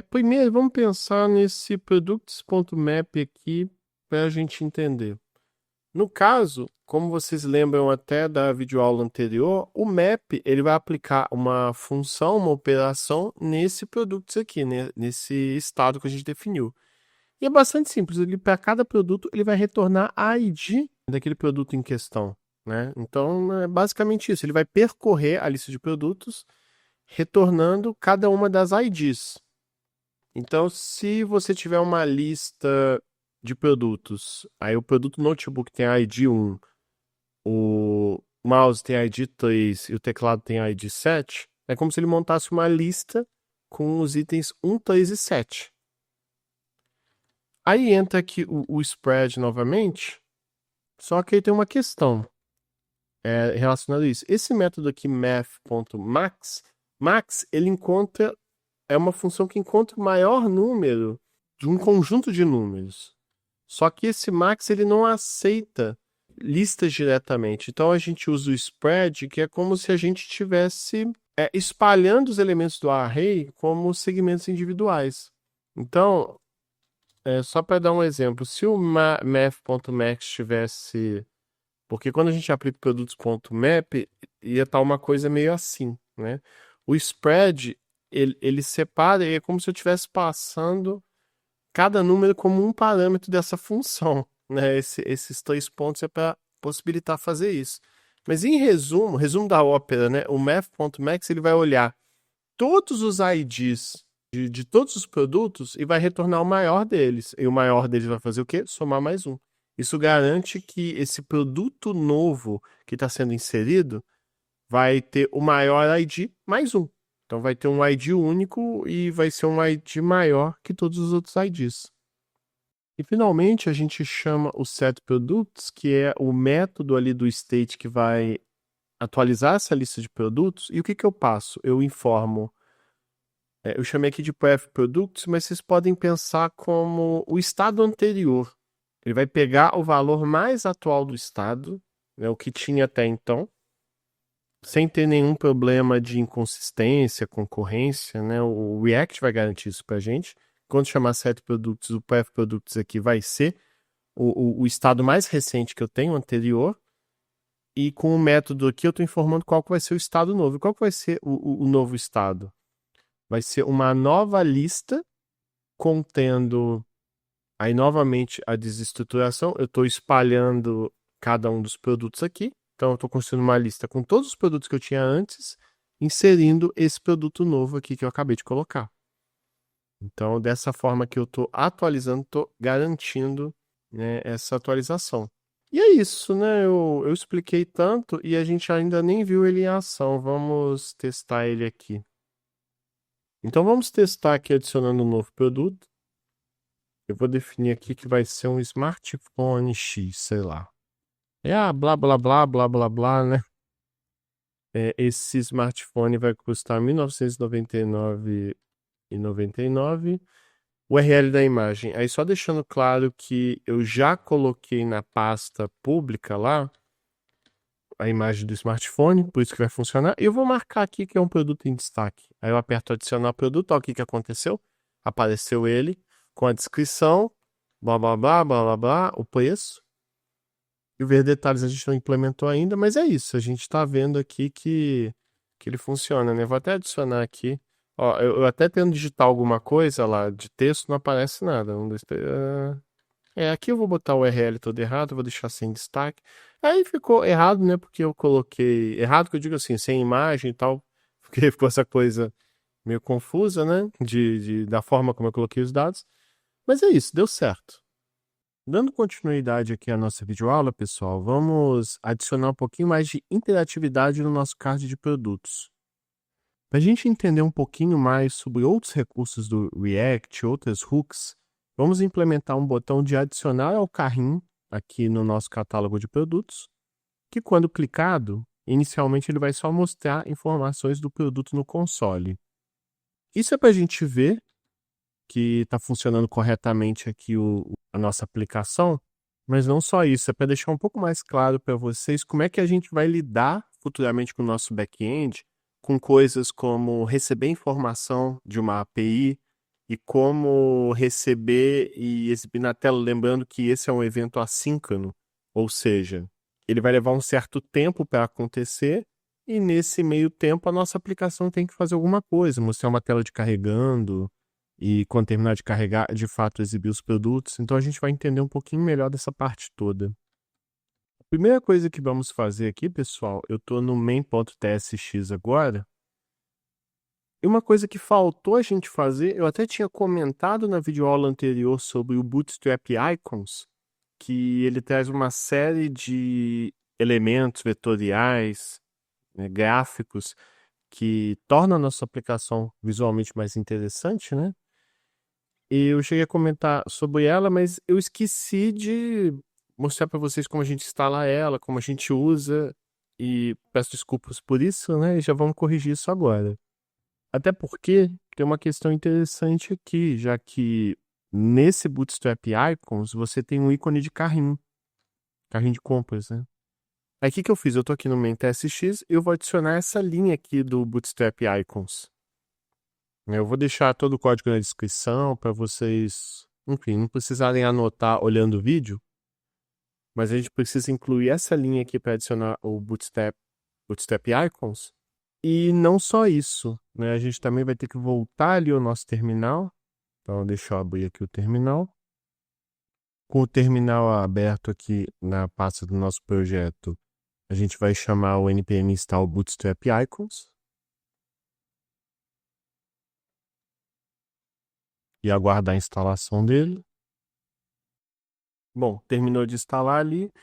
[SPEAKER 1] Primeiro, vamos pensar nesse products.map aqui para a gente entender. No caso, como vocês lembram até da videoaula anterior, o map ele vai aplicar uma função, uma operação nesse produto aqui, né? Nesse estado que a gente definiu. E é bastante simples, para cada produto ele vai retornar a ID daquele produto em questão, né? Então é basicamente isso, ele vai percorrer a lista de produtos retornando cada uma das IDs. Então, se você tiver uma lista de produtos, aí o produto notebook tem ID 1, o mouse tem ID 3 e o teclado tem ID 7, é como se ele montasse uma lista com os itens 1, 3 e 7. Aí entra aqui o spread novamente, só que aí tem uma questão relacionada a isso. Esse método aqui, math.max, ele é uma função que encontra o maior número de um conjunto de números. Só que esse max ele não aceita listas diretamente. Então a gente usa o spread, que é como se a gente estivesse espalhando os elementos do array como segmentos individuais. Então, só para dar um exemplo, se o math.max tivesse... Porque quando a gente aplica produtos.map, ia estar uma coisa meio assim, né? O spread, ele separa, e é como se eu estivesse passando cada número como um parâmetro dessa função, né? Esses 3 pontos é para possibilitar fazer isso. Mas em resumo da ópera, né? O math.max ele vai olhar todos os IDs de todos os produtos e vai retornar o maior deles. E o maior deles vai fazer o quê? Somar mais um. Isso garante que esse produto novo que está sendo inserido vai ter o maior ID mais um. Então vai ter um ID único e vai ser um ID maior que todos os outros IDs. E finalmente a gente chama o setProducts, que é o método ali do state que vai atualizar essa lista de produtos, e o que eu passo? Eu informo, eu chamei aqui de Path Products, mas vocês podem pensar como o estado anterior. Ele vai pegar o valor mais atual do estado, né, o que tinha até então, sem ter nenhum problema de inconsistência, concorrência, né? O React vai garantir isso para a gente. Quando chamar set products, o path products aqui vai ser o estado mais recente que eu tenho, anterior, e com o método aqui eu estou informando qual que vai ser o estado novo. E qual que vai ser o novo estado? Vai ser uma nova lista contendo, aí novamente, a desestruturação. Eu estou espalhando cada um dos produtos aqui. Então, eu estou construindo uma lista com todos os produtos que eu tinha antes, inserindo esse produto novo aqui que eu acabei de colocar. Então, dessa forma que eu estou atualizando, estou garantindo, né, essa atualização. E é isso, né? Eu expliquei tanto e a gente ainda nem viu ele em ação. Vamos testar ele aqui. Então, vamos testar aqui adicionando um novo produto. Eu vou definir aqui que vai ser um smartphone X, sei lá. Blá, blá, blá, blá, blá, blá, né? Esse smartphone vai custar R$ 1.999,99. O URL da imagem. Aí só deixando claro que eu já coloquei na pasta pública lá a imagem do smartphone, por isso que vai funcionar. E eu vou marcar aqui que é um produto em destaque. Aí eu aperto adicionar produto, olha o que aconteceu. Apareceu ele com a descrição, blá, blá, blá, blá, blá, blá, o preço. E o ver detalhes a gente não implementou ainda, mas é isso. A gente está vendo aqui que ele funciona, né? Vou até adicionar aqui. Ó, eu até tento digitar alguma coisa lá de texto, não aparece nada. Aqui eu vou botar o URL todo errado, vou deixar sem destaque. Aí ficou errado, né? Porque eu coloquei. Errado que eu digo assim, sem imagem e tal. Porque ficou essa coisa meio confusa, né? Da forma como eu coloquei os dados. Mas é isso, deu certo. Dando continuidade aqui à nossa videoaula, pessoal, vamos adicionar um pouquinho mais de interatividade no nosso card de produtos. Para a gente entender um pouquinho mais sobre outros recursos do React, outras hooks, vamos implementar um botão de adicionar ao carrinho aqui no nosso catálogo de produtos, que quando clicado, inicialmente ele vai só mostrar informações do produto no console. Isso é para a gente ver que está funcionando corretamente aqui a nossa aplicação, mas não só isso, é para deixar um pouco mais claro para vocês como é que a gente vai lidar futuramente com o nosso back-end, com coisas como receber informação de uma API e como receber e exibir na tela, lembrando que esse é um evento assíncrono, ou seja, ele vai levar um certo tempo para acontecer e nesse meio tempo a nossa aplicação tem que fazer alguma coisa, mostrar uma tela de carregando, e quando terminar de carregar, de fato, exibir os produtos. Então, a gente vai entender um pouquinho melhor dessa parte toda. A primeira coisa que vamos fazer aqui, pessoal, eu estou no main.tsx agora. E uma coisa que faltou a gente fazer, eu até tinha comentado na videoaula anterior sobre o Bootstrap Icons, que ele traz uma série de elementos vetoriais, né, gráficos, que tornam a nossa aplicação visualmente mais interessante, né? Eu cheguei a comentar sobre ela, mas eu esqueci de mostrar para vocês como a gente instala ela, como a gente usa, e peço desculpas por isso, né? E já vamos corrigir isso agora. Até porque tem uma questão interessante aqui, já que nesse Bootstrap Icons você tem um ícone de carrinho de compras, né? Aí o que eu fiz? Eu tô aqui no main.tsx e eu vou adicionar essa linha aqui do Bootstrap Icons. Eu vou deixar todo o código na descrição para vocês, enfim, não precisarem anotar olhando o vídeo, mas a gente precisa incluir essa linha aqui para adicionar o Bootstrap Icons. E não só isso, né? A gente também vai ter que voltar ali ao nosso terminal. Então, deixa eu abrir aqui o terminal. Com o terminal aberto aqui na pasta do nosso projeto, a gente vai chamar o npm install Bootstrap Icons. E aguardar a instalação dele. Bom, terminou de instalar ali.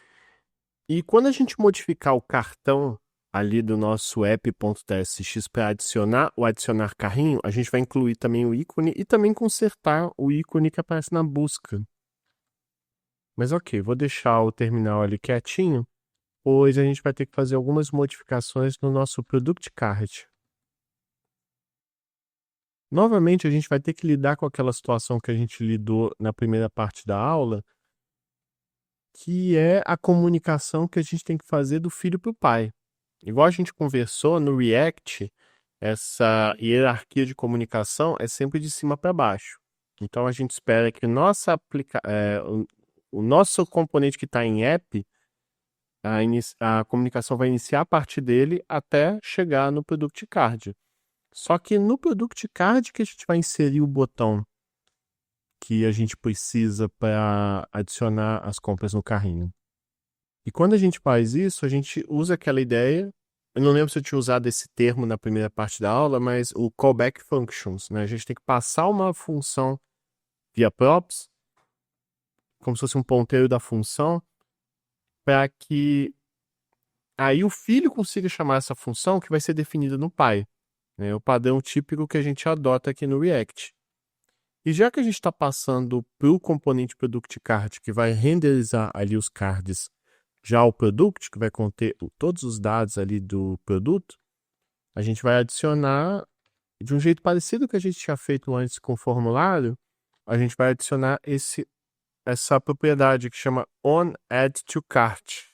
[SPEAKER 1] E quando a gente modificar o cartão ali do nosso app.tsx para adicionar o adicionar carrinho, a gente vai incluir também o ícone e também consertar o ícone que aparece na busca. Mas ok, vou deixar o terminal ali quietinho, depois a gente vai ter que fazer algumas modificações no nosso Product Card. Novamente, a gente vai ter que lidar com aquela situação que a gente lidou na primeira parte da aula, que é a comunicação que a gente tem que fazer do filho para o pai. Igual a gente conversou no React, essa hierarquia de comunicação é sempre de cima para baixo. Então a gente espera que o nosso componente que está em app, a comunicação vai iniciar a partir dele até chegar no Product Card. Só que no Product Card que a gente vai inserir o botão que a gente precisa para adicionar as compras no carrinho. E quando a gente faz isso, a gente usa aquela ideia. Eu não lembro se eu tinha usado esse termo na primeira parte da aula, mas o callback functions, né? A gente tem que passar uma função via props, como se fosse um ponteiro da função, para que aí o filho consiga chamar essa função que vai ser definida no pai. É o padrão típico que a gente adota aqui no React. E já que a gente está passando para o componente Product Card, que vai renderizar ali os cards, já o Product, que vai conter todos os dados ali do produto, a gente vai adicionar, de um jeito parecido que a gente tinha feito antes com o formulário, a gente vai adicionar essa propriedade que chama onAddToCart.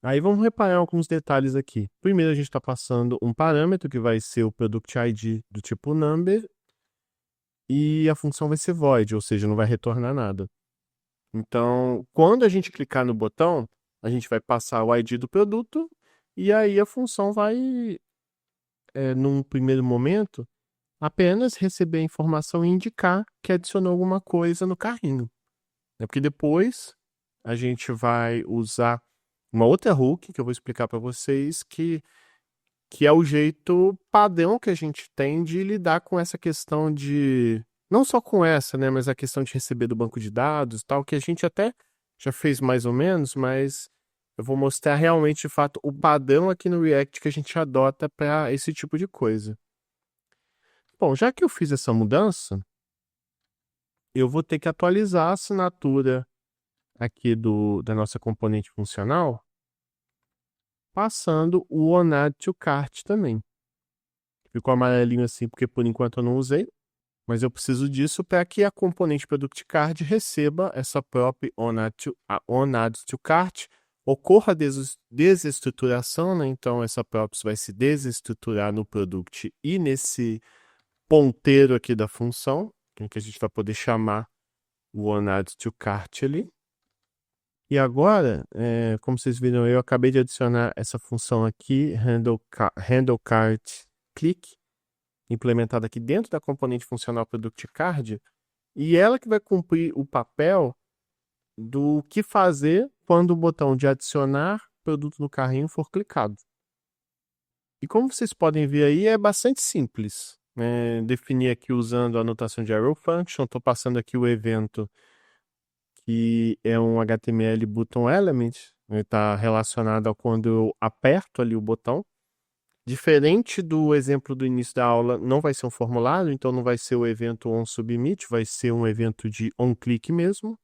[SPEAKER 1] Aí vamos reparar alguns detalhes aqui. Primeiro a gente está passando um parâmetro que vai ser o Product ID do tipo number e a função vai ser void, ou seja, não vai retornar nada. Então, quando a gente clicar no botão, a gente vai passar o ID do produto e aí a função vai, num primeiro momento, apenas receber a informação e indicar que adicionou alguma coisa no carrinho. Porque depois a gente vai usar uma outra hook que eu vou explicar para vocês, que é o jeito padrão que a gente tem de lidar com essa questão de... Não só com essa, né, mas a questão de receber do banco de dados e tal, que a gente até já fez mais ou menos, mas eu vou mostrar realmente, de fato, o padrão aqui no React que a gente adota para esse tipo de coisa. Bom, já que eu fiz essa mudança, eu vou ter que atualizar a assinatura aqui da nossa componente funcional, passando o onAddToCart também. Ficou amarelinho assim porque por enquanto eu não usei, mas eu preciso disso para que a componente Product Card receba essa própria onAddToCart, ocorra a desestruturação, né? Então essa props vai se desestruturar no product e nesse ponteiro aqui da função, que a gente vai poder chamar o onAddToCart ali. E agora, como vocês viram, eu acabei de adicionar essa função aqui, handleCartClick, implementada aqui dentro da componente funcional Product Card, e ela que vai cumprir o papel do que fazer quando o botão de adicionar produto no carrinho for clicado. E como vocês podem ver aí, é bastante simples. Definir aqui usando a notação de arrow function, estou passando aqui o evento que é um HTML button element, está relacionado a quando eu aperto ali o botão. Diferente do exemplo do início da aula, não vai ser um formulário, então não vai ser o evento onSubmit, vai ser um evento de onClick mesmo,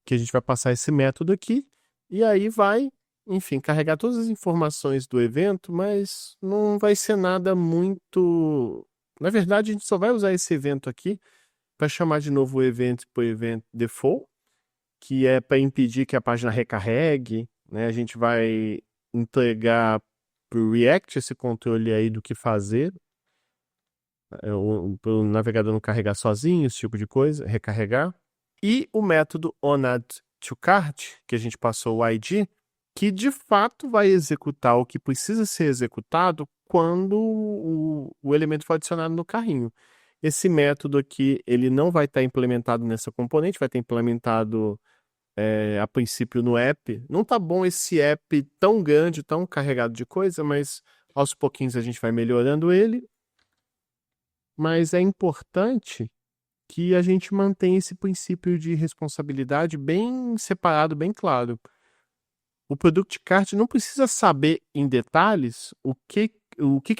[SPEAKER 1] que a gente vai passar esse método aqui, e aí vai, enfim, carregar todas as informações do evento, mas não vai ser nada muito... Na verdade, a gente só vai usar esse evento aqui para chamar de novo o evento por event default, que é para impedir que a página recarregue, né? A gente vai entregar para o React esse controle aí do que fazer, para o navegador não carregar sozinho, esse tipo de coisa, recarregar. E o método onAddToCart, que a gente passou o ID, que de fato vai executar o que precisa ser executado quando o elemento for adicionado no carrinho. Esse método aqui, ele não vai estar implementado nessa componente, vai estar implementado a princípio no app. Não tá bom esse app tão grande, tão carregado de coisa, mas aos pouquinhos a gente vai melhorando ele. Mas é importante que a gente mantenha esse princípio de responsabilidade bem separado, bem claro. O Product Card não precisa saber em detalhes o que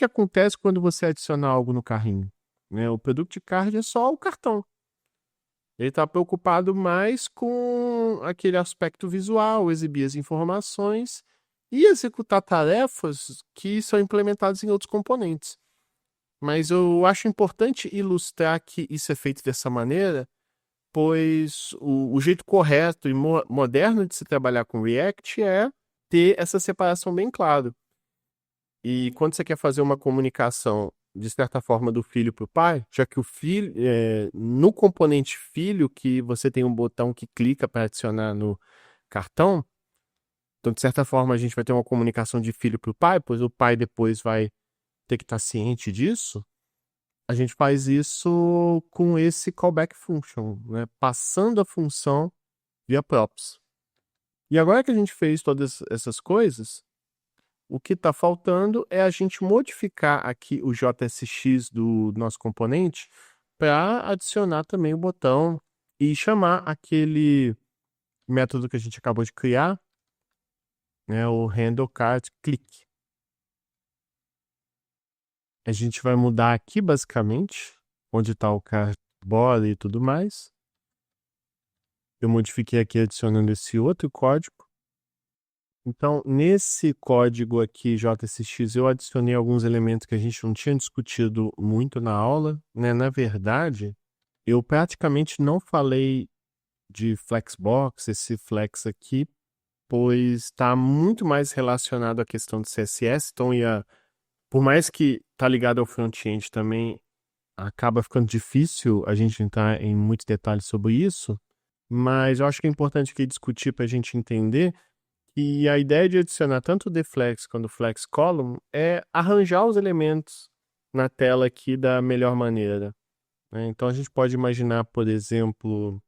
[SPEAKER 1] acontece quando você adiciona algo no carrinho. O Product Card é só o cartão. Ele está preocupado mais com aquele aspecto visual, exibir as informações e executar tarefas que são implementadas em outros componentes. Mas eu acho importante ilustrar que isso é feito dessa maneira, pois o jeito correto e moderno de se trabalhar com React é ter essa separação bem clara. E quando você quer fazer uma comunicação, de certa forma, do filho para o pai, já que o filho, no componente filho, que você tem um botão que clica para adicionar no cartão, então, de certa forma, a gente vai ter uma comunicação de filho para o pai, pois o pai depois vai ter que estar ciente disso. A gente faz isso com esse callback function, né? Passando a função via props. E agora que a gente fez todas essas coisas, o que está faltando é a gente modificar aqui o JSX do nosso componente para adicionar também o botão e chamar aquele método que a gente acabou de criar, né, o handle card click. A gente vai mudar aqui basicamente onde está o card body e tudo mais. Eu modifiquei aqui adicionando esse outro código. Então, nesse código aqui, JSX, eu adicionei alguns elementos que a gente não tinha discutido muito na aula, né? Na verdade, eu praticamente não falei de Flexbox, esse flex aqui, pois está muito mais relacionado à questão de CSS, então por mais que tá ligado ao front-end também, acaba ficando difícil a gente entrar em muitos detalhes sobre isso, mas eu acho que é importante aqui discutir para a gente entender. E a ideia de adicionar tanto o deflex quanto o flex column é arranjar os elementos na tela aqui da melhor maneira, né? Então a gente pode imaginar, por exemplo,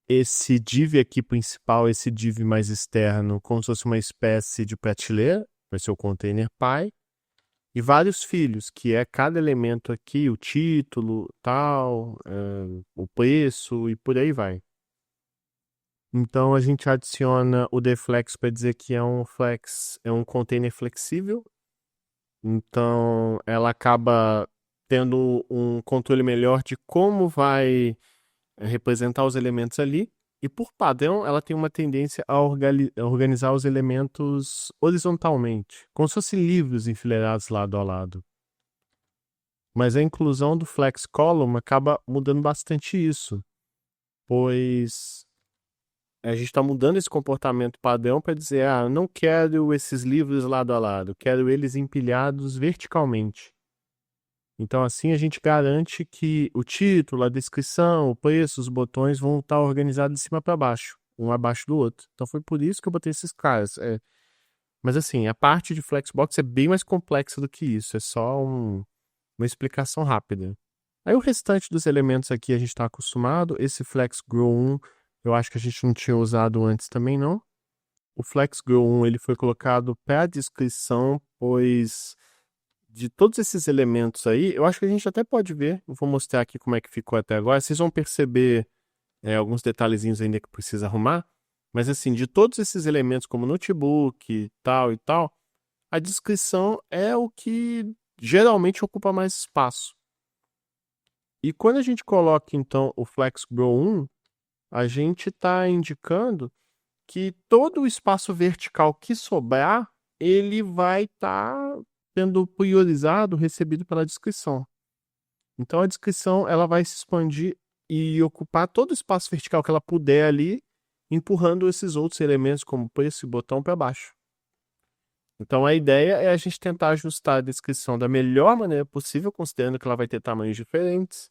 [SPEAKER 1] esse div aqui principal, esse div mais externo, como se fosse uma espécie de prateleira, vai ser o container py, e vários filhos, que é cada elemento aqui, o título, tal, o preço e por aí vai. Então a gente adiciona o deflex para dizer que é um container flexível. Então ela acaba tendo um controle melhor de como vai representar os elementos ali. E por padrão, ela tem uma tendência a organizar os elementos horizontalmente, como se fossem livros enfileirados lado a lado. Mas a inclusão do flex column acaba mudando bastante isso, pois a gente está mudando esse comportamento padrão para dizer, não quero esses livros lado a lado, quero eles empilhados verticalmente. Então, assim, a gente garante que o título, a descrição, o preço, os botões vão estar organizados de cima para baixo, um abaixo do outro. Então, foi por isso que eu botei esses caras. Mas, assim, a parte de Flexbox é bem mais complexa do que isso, é só uma explicação rápida. Aí, o restante dos elementos aqui a gente está acostumado. Esse FlexGrow 1 eu acho que a gente não tinha usado antes também, não. O FlexGrow 1 ele foi colocado para a descrição, pois de todos esses elementos aí, eu acho que a gente até pode ver. Eu vou mostrar aqui como é que ficou até agora. Vocês vão perceber alguns detalhezinhos ainda que precisa arrumar. Mas assim, de todos esses elementos, como notebook e tal, a descrição é o que geralmente ocupa mais espaço. E quando a gente coloca, então, o FlexGrow 1, a gente está indicando que todo o espaço vertical que sobrar, ele vai estar sendo priorizado, recebido pela descrição. Então a descrição ela vai se expandir e ocupar todo o espaço vertical que ela puder ali, empurrando esses outros elementos como preço e botão para baixo. Então a ideia é a gente tentar ajustar a descrição da melhor maneira possível, considerando que ela vai ter tamanhos diferentes,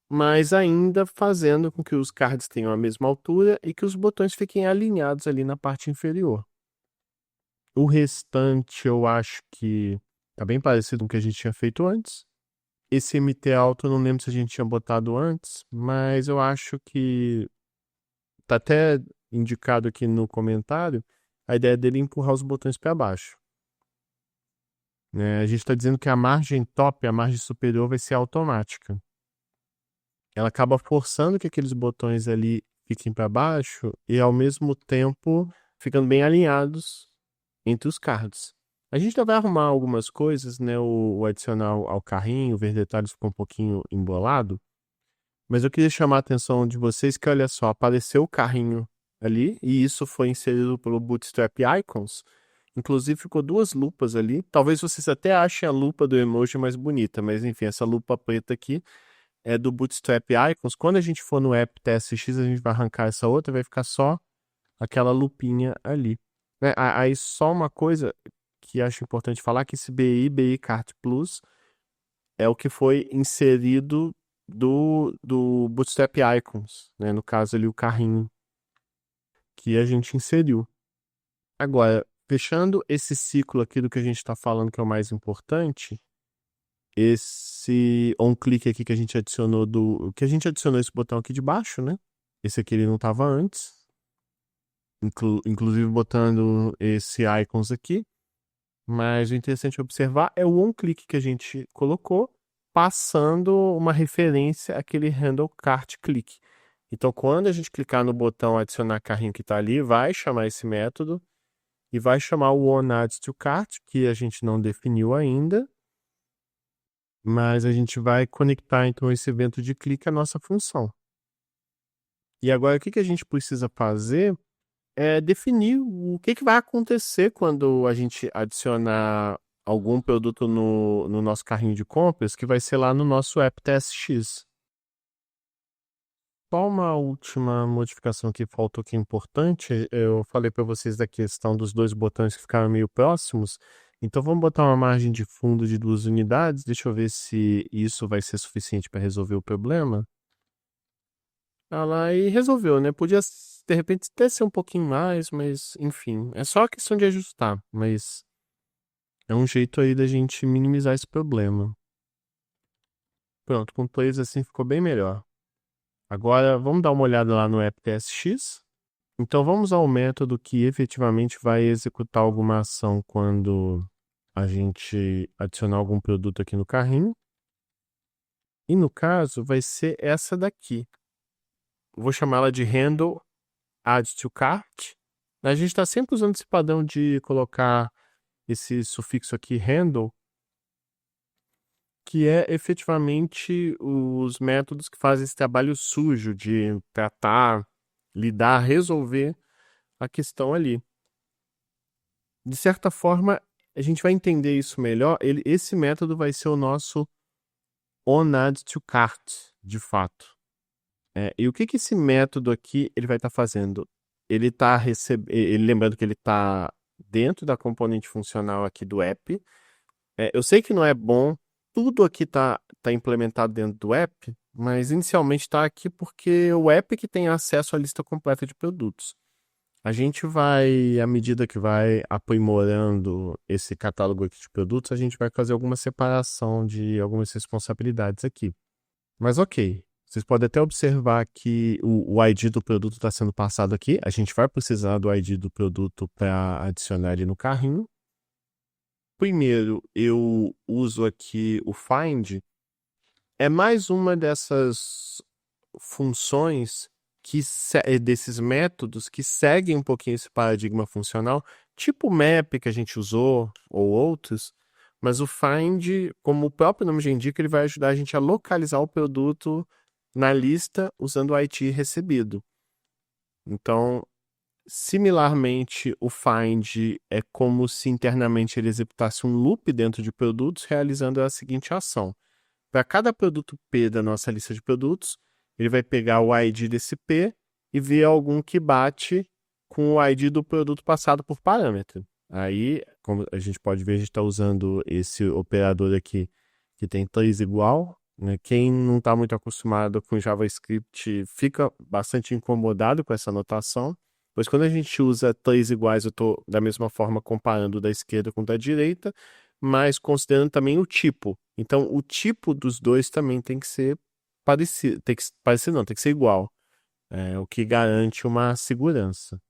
[SPEAKER 1] mas ainda fazendo com que os cards tenham a mesma altura e que os botões fiquem alinhados ali na parte inferior. O restante eu acho que tá bem parecido com o que a gente tinha feito antes. Esse MT alto eu não lembro se a gente tinha botado antes, mas eu acho que tá até indicado aqui no comentário a ideia dele é empurrar os botões para baixo. A gente está dizendo que a margem top, a margem superior vai ser automática. Ela acaba forçando que aqueles botões ali fiquem para baixo e ao mesmo tempo ficando bem alinhados entre os cards. A gente ainda vai arrumar algumas coisas, né? O adicional ao carrinho, ver detalhes ficou um pouquinho embolado, Mas eu queria chamar a atenção de vocês que, olha só, apareceu o carrinho ali, e isso foi inserido pelo Bootstrap Icons. Inclusive ficou duas lupas ali. Talvez vocês até achem a lupa do emoji mais bonita, mas enfim, essa lupa preta aqui é do Bootstrap Icons. Quando a gente for no app TSX, a gente vai arrancar essa outra, vai ficar só aquela lupinha ali. Né? Aí só uma coisa que acho importante falar, que esse BI Cart Plus é o que foi inserido do Bootstrap Icons, né? No caso ali o carrinho que a gente inseriu. Agora, fechando esse ciclo aqui do que a gente está falando que é o mais importante, esse on-click aqui que a gente adicionou que a gente adicionou esse botão aqui de baixo, né? Esse aqui ele não estava antes. Inclusive botando esse icons aqui. Mas o interessante observar é o on-click que a gente colocou, passando uma referência àquele handle cart click. Então, quando a gente clicar no botão adicionar carrinho que está ali, vai chamar esse método e vai chamar o onAddToCart, que a gente não definiu ainda, mas a gente vai conectar então esse evento de clique à nossa função. E agora o que a gente precisa fazer é definir o que vai acontecer quando a gente adicionar algum produto no nosso carrinho de compras, que vai ser lá no nosso app TSX. Só uma última modificação que faltou que é importante. Eu falei para vocês da questão dos dois botões que ficaram meio próximos. Então vamos botar uma margem de fundo de 2 unidades. Deixa eu ver se isso vai ser suficiente para resolver o problema. Ah lá, e resolveu, né? Podia, de repente, até ser um pouquinho mais, mas enfim. É só questão de ajustar, mas é um jeito aí da gente minimizar esse problema. Pronto, com players assim ficou bem melhor. Agora, vamos dar uma olhada lá no app TSX. Então, vamos ao método que efetivamente vai executar alguma ação quando a gente adicionar algum produto aqui no carrinho. E no caso, vai ser essa daqui. Vou chamá-la de handle add-to-cart. A gente está sempre usando esse padrão de colocar esse sufixo aqui, handle, que é efetivamente os métodos que fazem esse trabalho sujo de tratar, lidar, resolver a questão ali. De certa forma, a gente vai entender isso melhor. Esse método vai ser o nosso onAddToCart, de fato. E o que esse método aqui ele vai estar fazendo? Ele está lembrando que ele está dentro da componente funcional aqui do app. Eu sei que não é bom, tudo aqui tá implementado dentro do app, mas inicialmente está aqui porque o app que tem acesso à lista completa de produtos. A gente vai, à medida que vai aprimorando esse catálogo aqui de produtos, a gente vai fazer alguma separação de algumas responsabilidades aqui. Mas ok, vocês podem até observar que o ID do produto está sendo passado aqui. A gente vai precisar do ID do produto para adicionar ele no carrinho. Primeiro, eu uso aqui o find. É mais uma dessas funções desses métodos que seguem um pouquinho esse paradigma funcional, tipo o map que a gente usou ou outros, mas o find, como o próprio nome já indica, ele vai ajudar a gente a localizar o produto na lista usando o IT recebido. Então, similarmente, o find é como se internamente ele executasse um loop dentro de produtos, realizando a seguinte ação. Para cada produto P da nossa lista de produtos, ele vai pegar o ID desse P e ver algum que bate com o ID do produto passado por parâmetro. Aí, como a gente pode ver, a gente está usando esse operador aqui que tem 3 igual. Né? Quem não está muito acostumado com JavaScript fica bastante incomodado com essa notação, pois quando a gente usa 3 iguais, eu estou da mesma forma comparando da esquerda com da direita, mas considerando também o tipo. Então, o tipo dos dois também tem que ser parecido, tem que ser igual. O que garante uma segurança.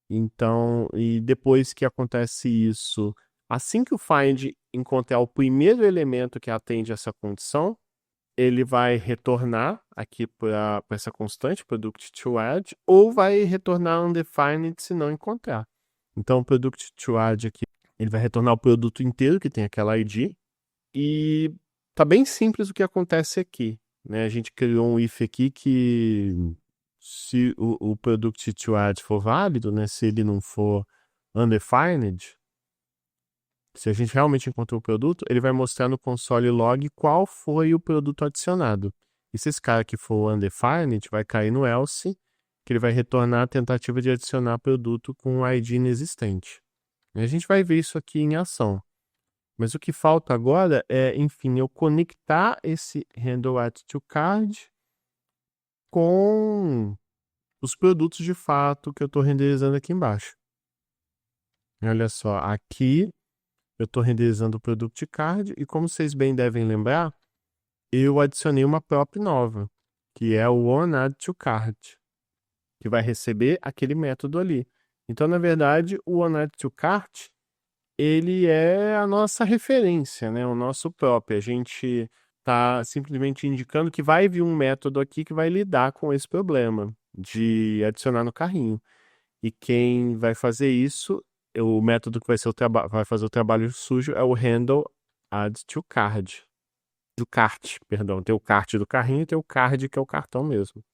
[SPEAKER 1] Então, e depois que acontece isso, assim que o find encontrar o primeiro elemento que atende essa condição, ele vai retornar aqui para essa constante, product to add, ou vai retornar undefined se não encontrar. Então, o product to add aqui, ele vai retornar o produto inteiro que tem aquela ID, e tá bem simples o que acontece aqui. né? A gente criou um if aqui que se o product to add for válido, né? Se ele não for undefined, se a gente realmente encontrou o produto, ele vai mostrar no console log qual foi o produto adicionado. E se esse cara que for undefined, vai cair no else, que ele vai retornar a tentativa de adicionar produto com o ID inexistente. E a gente vai ver isso aqui em ação. Mas o que falta agora é, enfim, eu conectar esse handle add to card com os produtos de fato que eu estou renderizando aqui embaixo. Olha só, aqui eu estou renderizando o product card e, como vocês bem devem lembrar, eu adicionei uma prop nova, que é o onAddToCard, que vai receber aquele método ali. Então, na verdade, o onAddToCart, ele é a nossa referência, né? O nosso prop. A gente está simplesmente indicando que vai vir um método aqui que vai lidar com esse problema de adicionar no carrinho. E quem vai fazer isso, o método que vai fazer o trabalho sujo é o handle addToCard. Do kart, perdão. Tem o kart do carrinho e tem o card, que é o cartão mesmo.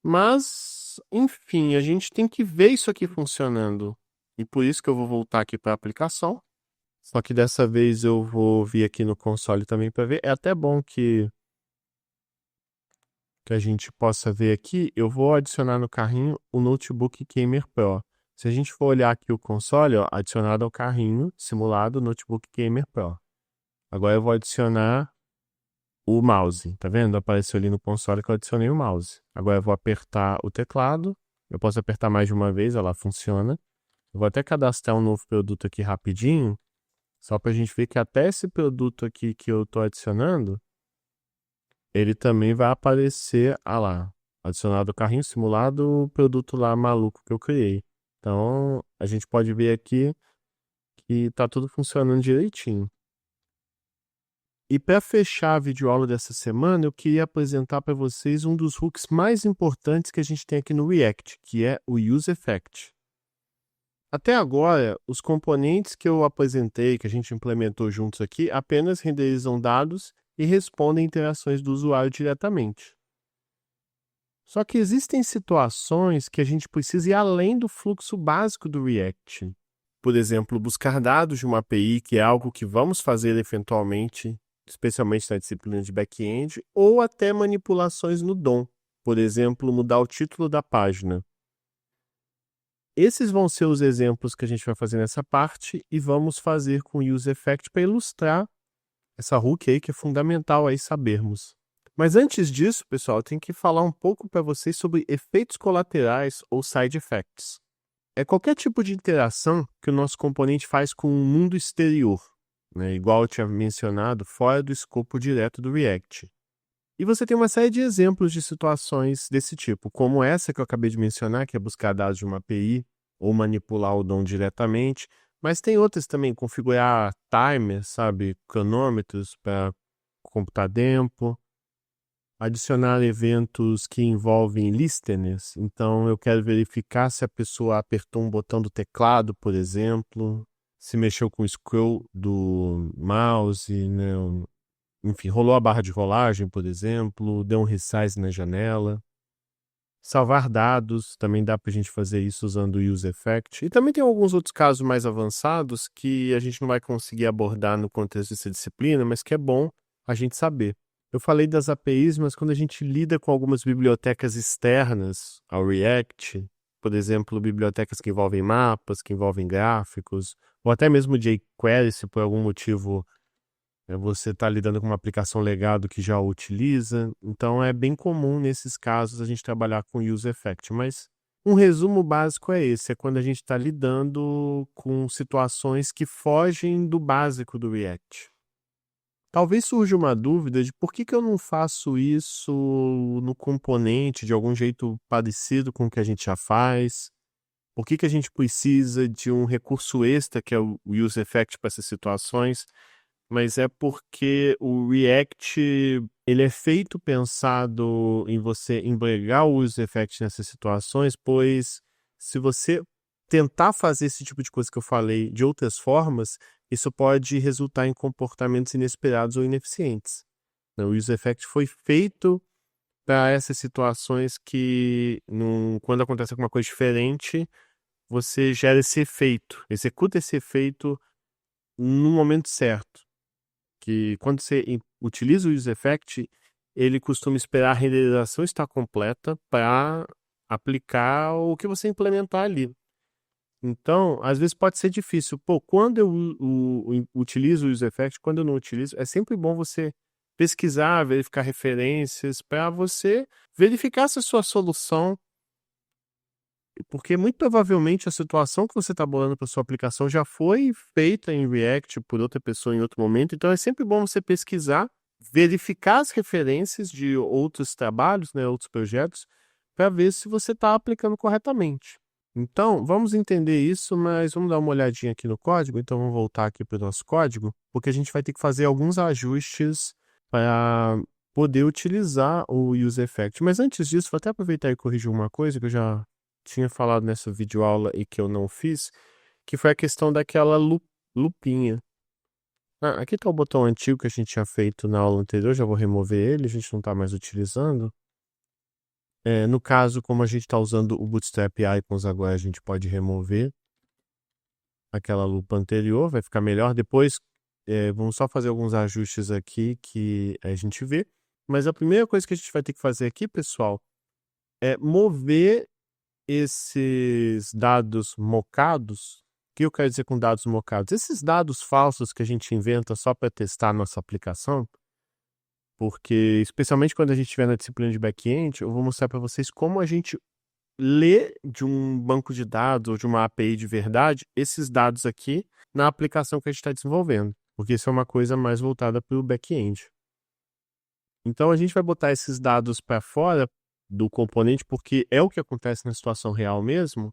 [SPEAKER 1] Mas, enfim, a gente tem que ver isso aqui funcionando. E por isso que eu vou voltar aqui para a aplicação. Só que dessa vez eu vou vir aqui no console também para ver. É até bom que a gente possa ver aqui. Eu vou adicionar no carrinho o Notebook Gamer Pro. Se a gente for olhar aqui o console, ó, adicionado ao carrinho, simulado Notebook Gamer Pro. Agora eu vou adicionar o mouse, tá vendo? Apareceu ali no console que eu adicionei o mouse. Agora eu vou apertar o teclado. Eu posso apertar mais de uma vez, ela funciona. Eu vou até cadastrar um novo produto aqui rapidinho, só pra gente ver que até esse produto aqui que eu tô adicionando, ele também vai aparecer, lá, adicionado ao carrinho, simulado o produto lá maluco que eu criei. Então, a gente pode ver aqui que tá tudo funcionando direitinho. E para fechar a videoaula dessa semana, eu queria apresentar para vocês um dos hooks mais importantes que a gente tem aqui no React, que é o UseEffect. Até agora, os componentes que eu apresentei, que a gente implementou juntos aqui, apenas renderizam dados e respondem interações do usuário diretamente. Só que existem situações que a gente precisa ir além do fluxo básico do React. Por exemplo, buscar dados de uma API, que é algo que vamos fazer eventualmente, especialmente na disciplina de back-end, ou até manipulações no DOM, por exemplo, mudar o título da página. Esses vão ser os exemplos que a gente vai fazer nessa parte e vamos fazer com o UseEffect para ilustrar essa hook aí que é fundamental aí sabermos. Mas antes disso, pessoal, eu tenho que falar um pouco para vocês sobre efeitos colaterais ou side effects. É qualquer tipo de interação que o nosso componente faz com o mundo exterior, né? Igual eu tinha mencionado, fora do escopo direto do React. E você tem uma série de exemplos de situações desse tipo, como essa que eu acabei de mencionar, que é buscar dados de uma API ou manipular o DOM diretamente, mas tem outras também, configurar timers, sabe, cronômetros para computar tempo, adicionar eventos que envolvem listeners. Então, eu quero verificar se a pessoa apertou um botão do teclado, por exemplo, se mexeu com o scroll do mouse, né? Enfim, rolou a barra de rolagem, por exemplo, deu um resize na janela. Salvar dados, também dá para a gente fazer isso usando o UseEffect. E também tem alguns outros casos mais avançados que a gente não vai conseguir abordar no contexto dessa disciplina, mas que é bom a gente saber. Eu falei das APIs, mas quando a gente lida com algumas bibliotecas externas ao React, por exemplo, bibliotecas que envolvem mapas, que envolvem gráficos, ou até mesmo jQuery, se por algum motivo você está lidando com uma aplicação legado que já o utiliza. Então, é bem comum nesses casos a gente trabalhar com UseEffect. Mas um resumo básico é esse, é quando a gente está lidando com situações que fogem do básico do React. Talvez surja uma dúvida de por que eu não faço isso no componente de algum jeito parecido com o que a gente já faz. Por que a gente precisa de um recurso extra, que é o UseEffect, para essas situações? Mas é porque o React, ele é feito pensado em você empregar o UseEffect nessas situações, pois se você tentar fazer esse tipo de coisa que eu falei de outras formas, isso pode resultar em comportamentos inesperados ou ineficientes. O UseEffect foi feito para essas situações que, quando acontece alguma coisa diferente, você gera esse efeito, executa esse efeito no momento certo. Que quando você utiliza o use effect, ele costuma esperar a renderização estar completa para aplicar o que você implementar ali. Então, às vezes pode ser difícil. Pô, quando eu utilizo o use effect, quando eu não utilizo, é sempre bom você pesquisar, verificar referências, para você verificar se a sua solução, porque muito provavelmente a situação que você está bolando para sua aplicação já foi feita em React por outra pessoa em outro momento. Então é sempre bom você pesquisar, verificar as referências de outros trabalhos, né, outros projetos, para ver se você está aplicando corretamente. Então, vamos entender isso, mas vamos dar uma olhadinha aqui no código. Então, vamos voltar aqui para o nosso código, porque a gente vai ter que fazer alguns ajustes para poder utilizar o use effect. Mas antes disso, vou até aproveitar e corrigir uma coisa que eu já tinha falado nessa videoaula e que eu não fiz, que foi a questão daquela lupinha. Aqui está o botão antigo que a gente tinha feito na aula anterior, já vou remover ele, a gente não está mais utilizando. No caso, como a gente está usando o Bootstrap Icons agora, a gente pode remover aquela lupa anterior, vai ficar melhor. Depois, vamos só fazer alguns ajustes aqui que a gente vê. Mas a primeira coisa que a gente vai ter que fazer aqui, pessoal, é mover esses dados mocados. O que eu quero dizer com dados mocados? Esses dados falsos que a gente inventa só para testar a nossa aplicação, porque, especialmente quando a gente estiver na disciplina de back-end, eu vou mostrar para vocês como a gente lê de um banco de dados ou de uma API de verdade esses dados aqui na aplicação que a gente está desenvolvendo, porque isso é uma coisa mais voltada para o back-end. Então, a gente vai botar esses dados para fora do componente, porque é o que acontece na situação real mesmo,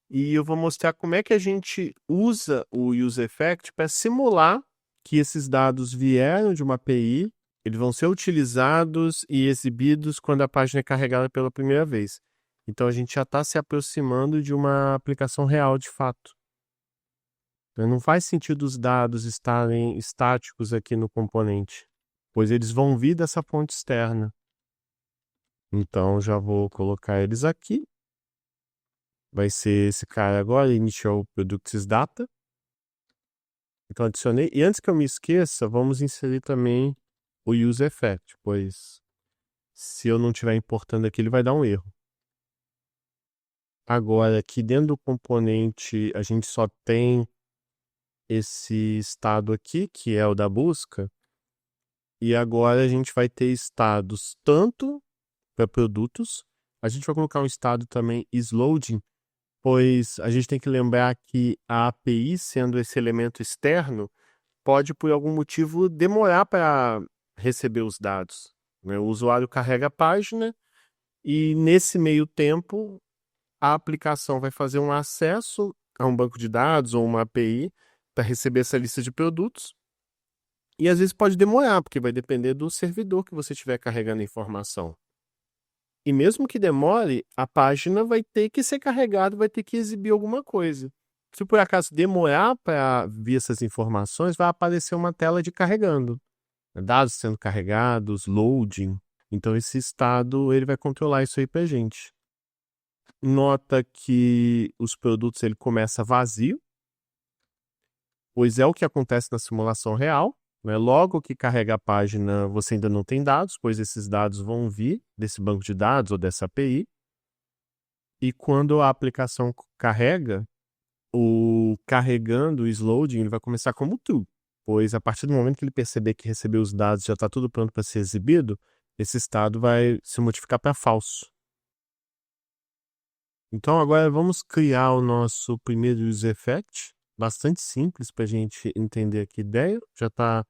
[SPEAKER 1] e eu vou mostrar como é que a gente usa o use effect para simular que esses dados vieram de uma API, eles vão ser utilizados e exibidos quando a página é carregada pela primeira vez. Então, a gente já está se aproximando de uma aplicação real de fato. Não faz sentido os dados estarem estáticos aqui no componente, pois eles vão vir dessa fonte externa. Então, já vou colocar eles aqui. Vai ser esse cara agora, Initial Products Data. Então, adicionei. E antes que eu me esqueça, vamos inserir também o Use Effect, pois se eu não estiver importando aqui, ele vai dar um erro. Agora, aqui dentro do componente, a gente só tem esse estado aqui, que é o da busca. E agora a gente vai ter estados tanto para produtos. A gente vai colocar um estado também isLoading, pois a gente tem que lembrar que a API, sendo esse elemento externo, pode, por algum motivo, demorar para receber os dados. O usuário carrega a página e, nesse meio tempo, a aplicação vai fazer um acesso a um banco de dados ou uma API para receber essa lista de produtos. E, às vezes, pode demorar, porque vai depender do servidor que você estiver carregando a informação. E mesmo que demore, a página vai ter que ser carregada, vai ter que exibir alguma coisa. Se por acaso demorar para vir essas informações, vai aparecer uma tela de carregando. Dados sendo carregados, loading. Então esse estado ele vai controlar isso aí para a gente. Nota que os produtos ele começa vazio, pois é o que acontece na simulação real. Logo que carrega a página, você ainda não tem dados, pois esses dados vão vir desse banco de dados ou dessa API. E quando a aplicação carrega, o carregando, o isLoading, ele vai começar como true, pois a partir do momento que ele perceber que recebeu os dados, já está tudo pronto para ser exibido, esse estado vai se modificar para falso. Então agora vamos criar o nosso primeiro use effect, bastante simples para a gente entender aqui a ideia, já está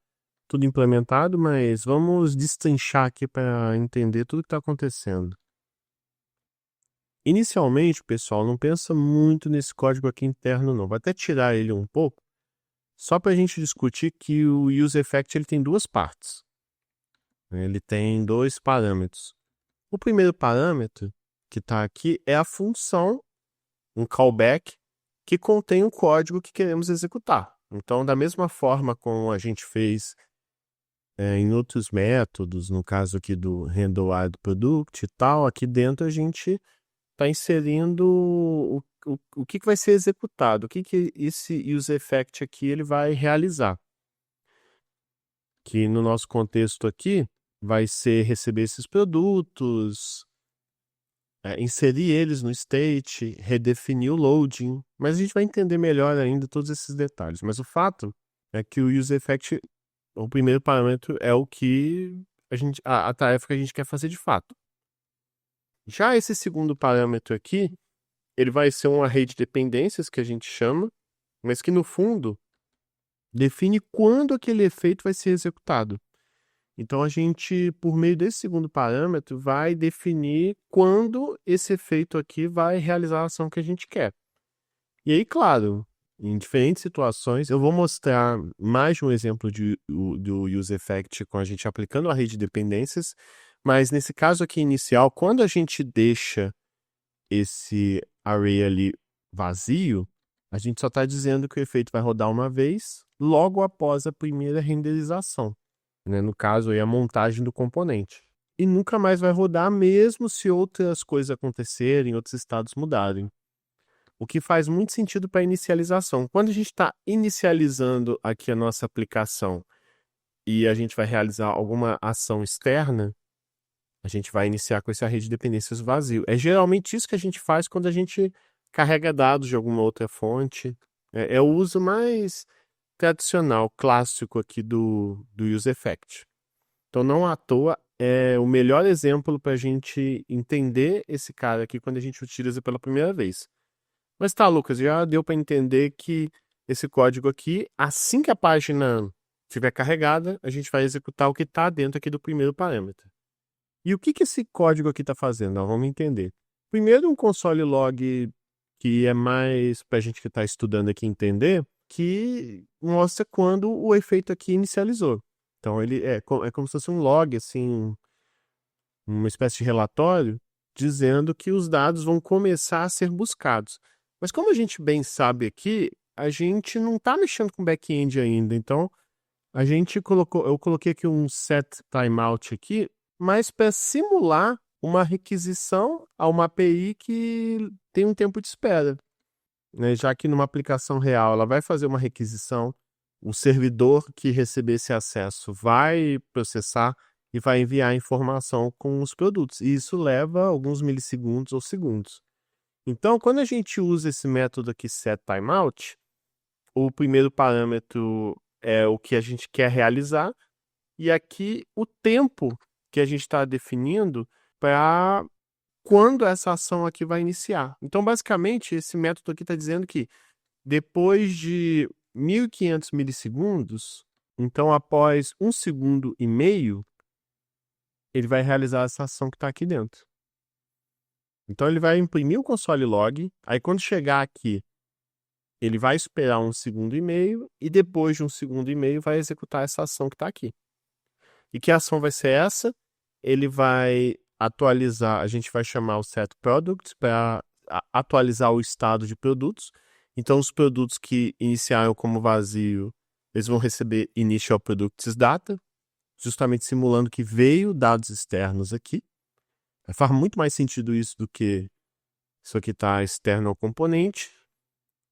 [SPEAKER 1] tudo implementado, mas vamos destrinchar aqui para entender tudo que está acontecendo. Inicialmente, pessoal, não pensa muito nesse código aqui interno, não. Vou até tirar ele um pouco, só para a gente discutir que o use effect ele tem duas partes. Ele tem dois parâmetros. O primeiro parâmetro, que está aqui, é a função, um callback, que contém o código que queremos executar. Então, da mesma forma como a gente fez em outros métodos, no caso aqui do Handle Product e tal, aqui dentro a gente está inserindo o que vai ser executado, o que esse use effect aqui ele vai realizar. Que no nosso contexto aqui vai ser receber esses produtos, inserir eles no state, redefinir o loading, mas a gente vai entender melhor ainda todos esses detalhes. Mas o fato é que o use effect, o primeiro parâmetro é o que a tarefa que a gente quer fazer de fato. Já esse segundo parâmetro aqui, ele vai ser um array de dependências que a gente chama, mas que no fundo define quando aquele efeito vai ser executado. Então a gente, por meio desse segundo parâmetro, vai definir quando esse efeito aqui vai realizar a ação que a gente quer. E aí, claro, em diferentes situações, eu vou mostrar mais de um exemplo do use effect com a gente aplicando a rede de dependências, mas nesse caso aqui inicial, quando a gente deixa esse array ali vazio, a gente só está dizendo que o efeito vai rodar uma vez, logo após a primeira renderização, né? No caso aí, a montagem do componente. E nunca mais vai rodar mesmo se outras coisas acontecerem, outros estados mudarem. O que faz muito sentido para inicialização. Quando a gente está inicializando aqui a nossa aplicação e a gente vai realizar alguma ação externa, a gente vai iniciar com esse array de dependências vazio. É geralmente isso que a gente faz quando a gente carrega dados de alguma outra fonte. É o uso mais tradicional, clássico aqui do use effect. Então, não à toa, é o melhor exemplo para a gente entender esse cara aqui quando a gente utiliza pela primeira vez. Mas tá, Lucas, já deu para entender que esse código aqui, assim que a página estiver carregada, a gente vai executar o que está dentro aqui do primeiro parâmetro. E o que esse código aqui está fazendo? Nós vamos entender. Primeiro, um console log que é mais para a gente que está estudando aqui entender, que mostra quando o efeito aqui inicializou. Então, ele é como se fosse um log, assim, uma espécie de relatório, dizendo que os dados vão começar a ser buscados. Mas como a gente bem sabe aqui, a gente não está mexendo com back-end ainda. Então, eu coloquei aqui um set timeout aqui, mas para simular uma requisição a uma API que tem um tempo de espera, né? Já que numa aplicação real ela vai fazer uma requisição, o servidor que receber esse acesso vai processar e vai enviar a informação com os produtos. E isso leva alguns milissegundos ou segundos. Então, quando a gente usa esse método aqui setTimeout, o primeiro parâmetro é o que a gente quer realizar, e aqui o tempo que a gente está definindo para quando essa ação aqui vai iniciar. Então, basicamente, esse método aqui está dizendo que depois de 1.500 milissegundos, então após 1,5 segundo, ele vai realizar essa ação que está aqui dentro. Então, ele vai imprimir o console log, aí quando chegar aqui, ele vai esperar 1,5 segundo e depois de 1,5 segundo vai executar essa ação que está aqui. E que ação vai ser essa? Ele vai atualizar, a gente vai chamar o setProduct para atualizar o estado de produtos. Então, os produtos que iniciaram como vazio, eles vão receber Initial Products Data, justamente simulando que veio dados externos aqui. Faz muito mais sentido isso do que isso aqui está externo ao componente.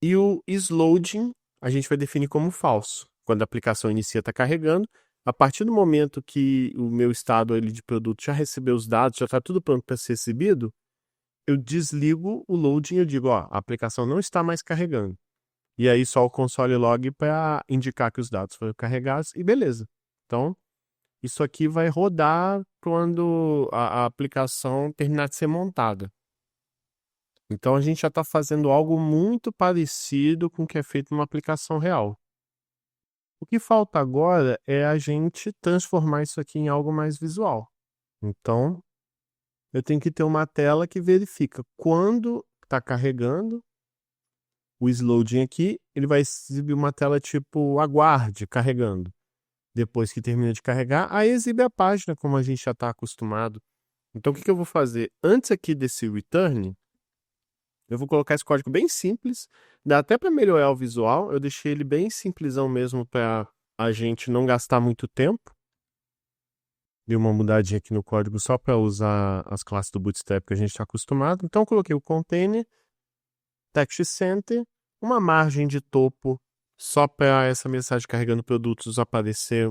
[SPEAKER 1] E o isLoading a gente vai definir como falso. Quando a aplicação inicia, está carregando. A partir do momento que o meu estado ali de produto já recebeu os dados, já está tudo pronto para ser recebido, eu desligo o loading e eu digo, ó, a aplicação não está mais carregando. E aí só o console log para indicar que os dados foram carregados e beleza. Então, isso aqui vai rodar quando a aplicação terminar de ser montada. Então, a gente já está fazendo algo muito parecido com o que é feito numa aplicação real. O que falta agora é a gente transformar isso aqui em algo mais visual. Então, eu tenho que ter uma tela que verifica quando está carregando o isLoading aqui, ele vai exibir uma tela tipo aguarde carregando. Depois que termina de carregar, aí exibe a página como a gente já está acostumado. Então, o que eu vou fazer? Antes aqui desse return, eu vou colocar esse código bem simples, dá até para melhorar o visual, eu deixei ele bem simplesão mesmo para a gente não gastar muito tempo. Dei uma mudadinha aqui no código só para usar as classes do Bootstrap que a gente está acostumado. Então, coloquei o container, text center, uma margem de topo só para essa mensagem carregando produtos aparecer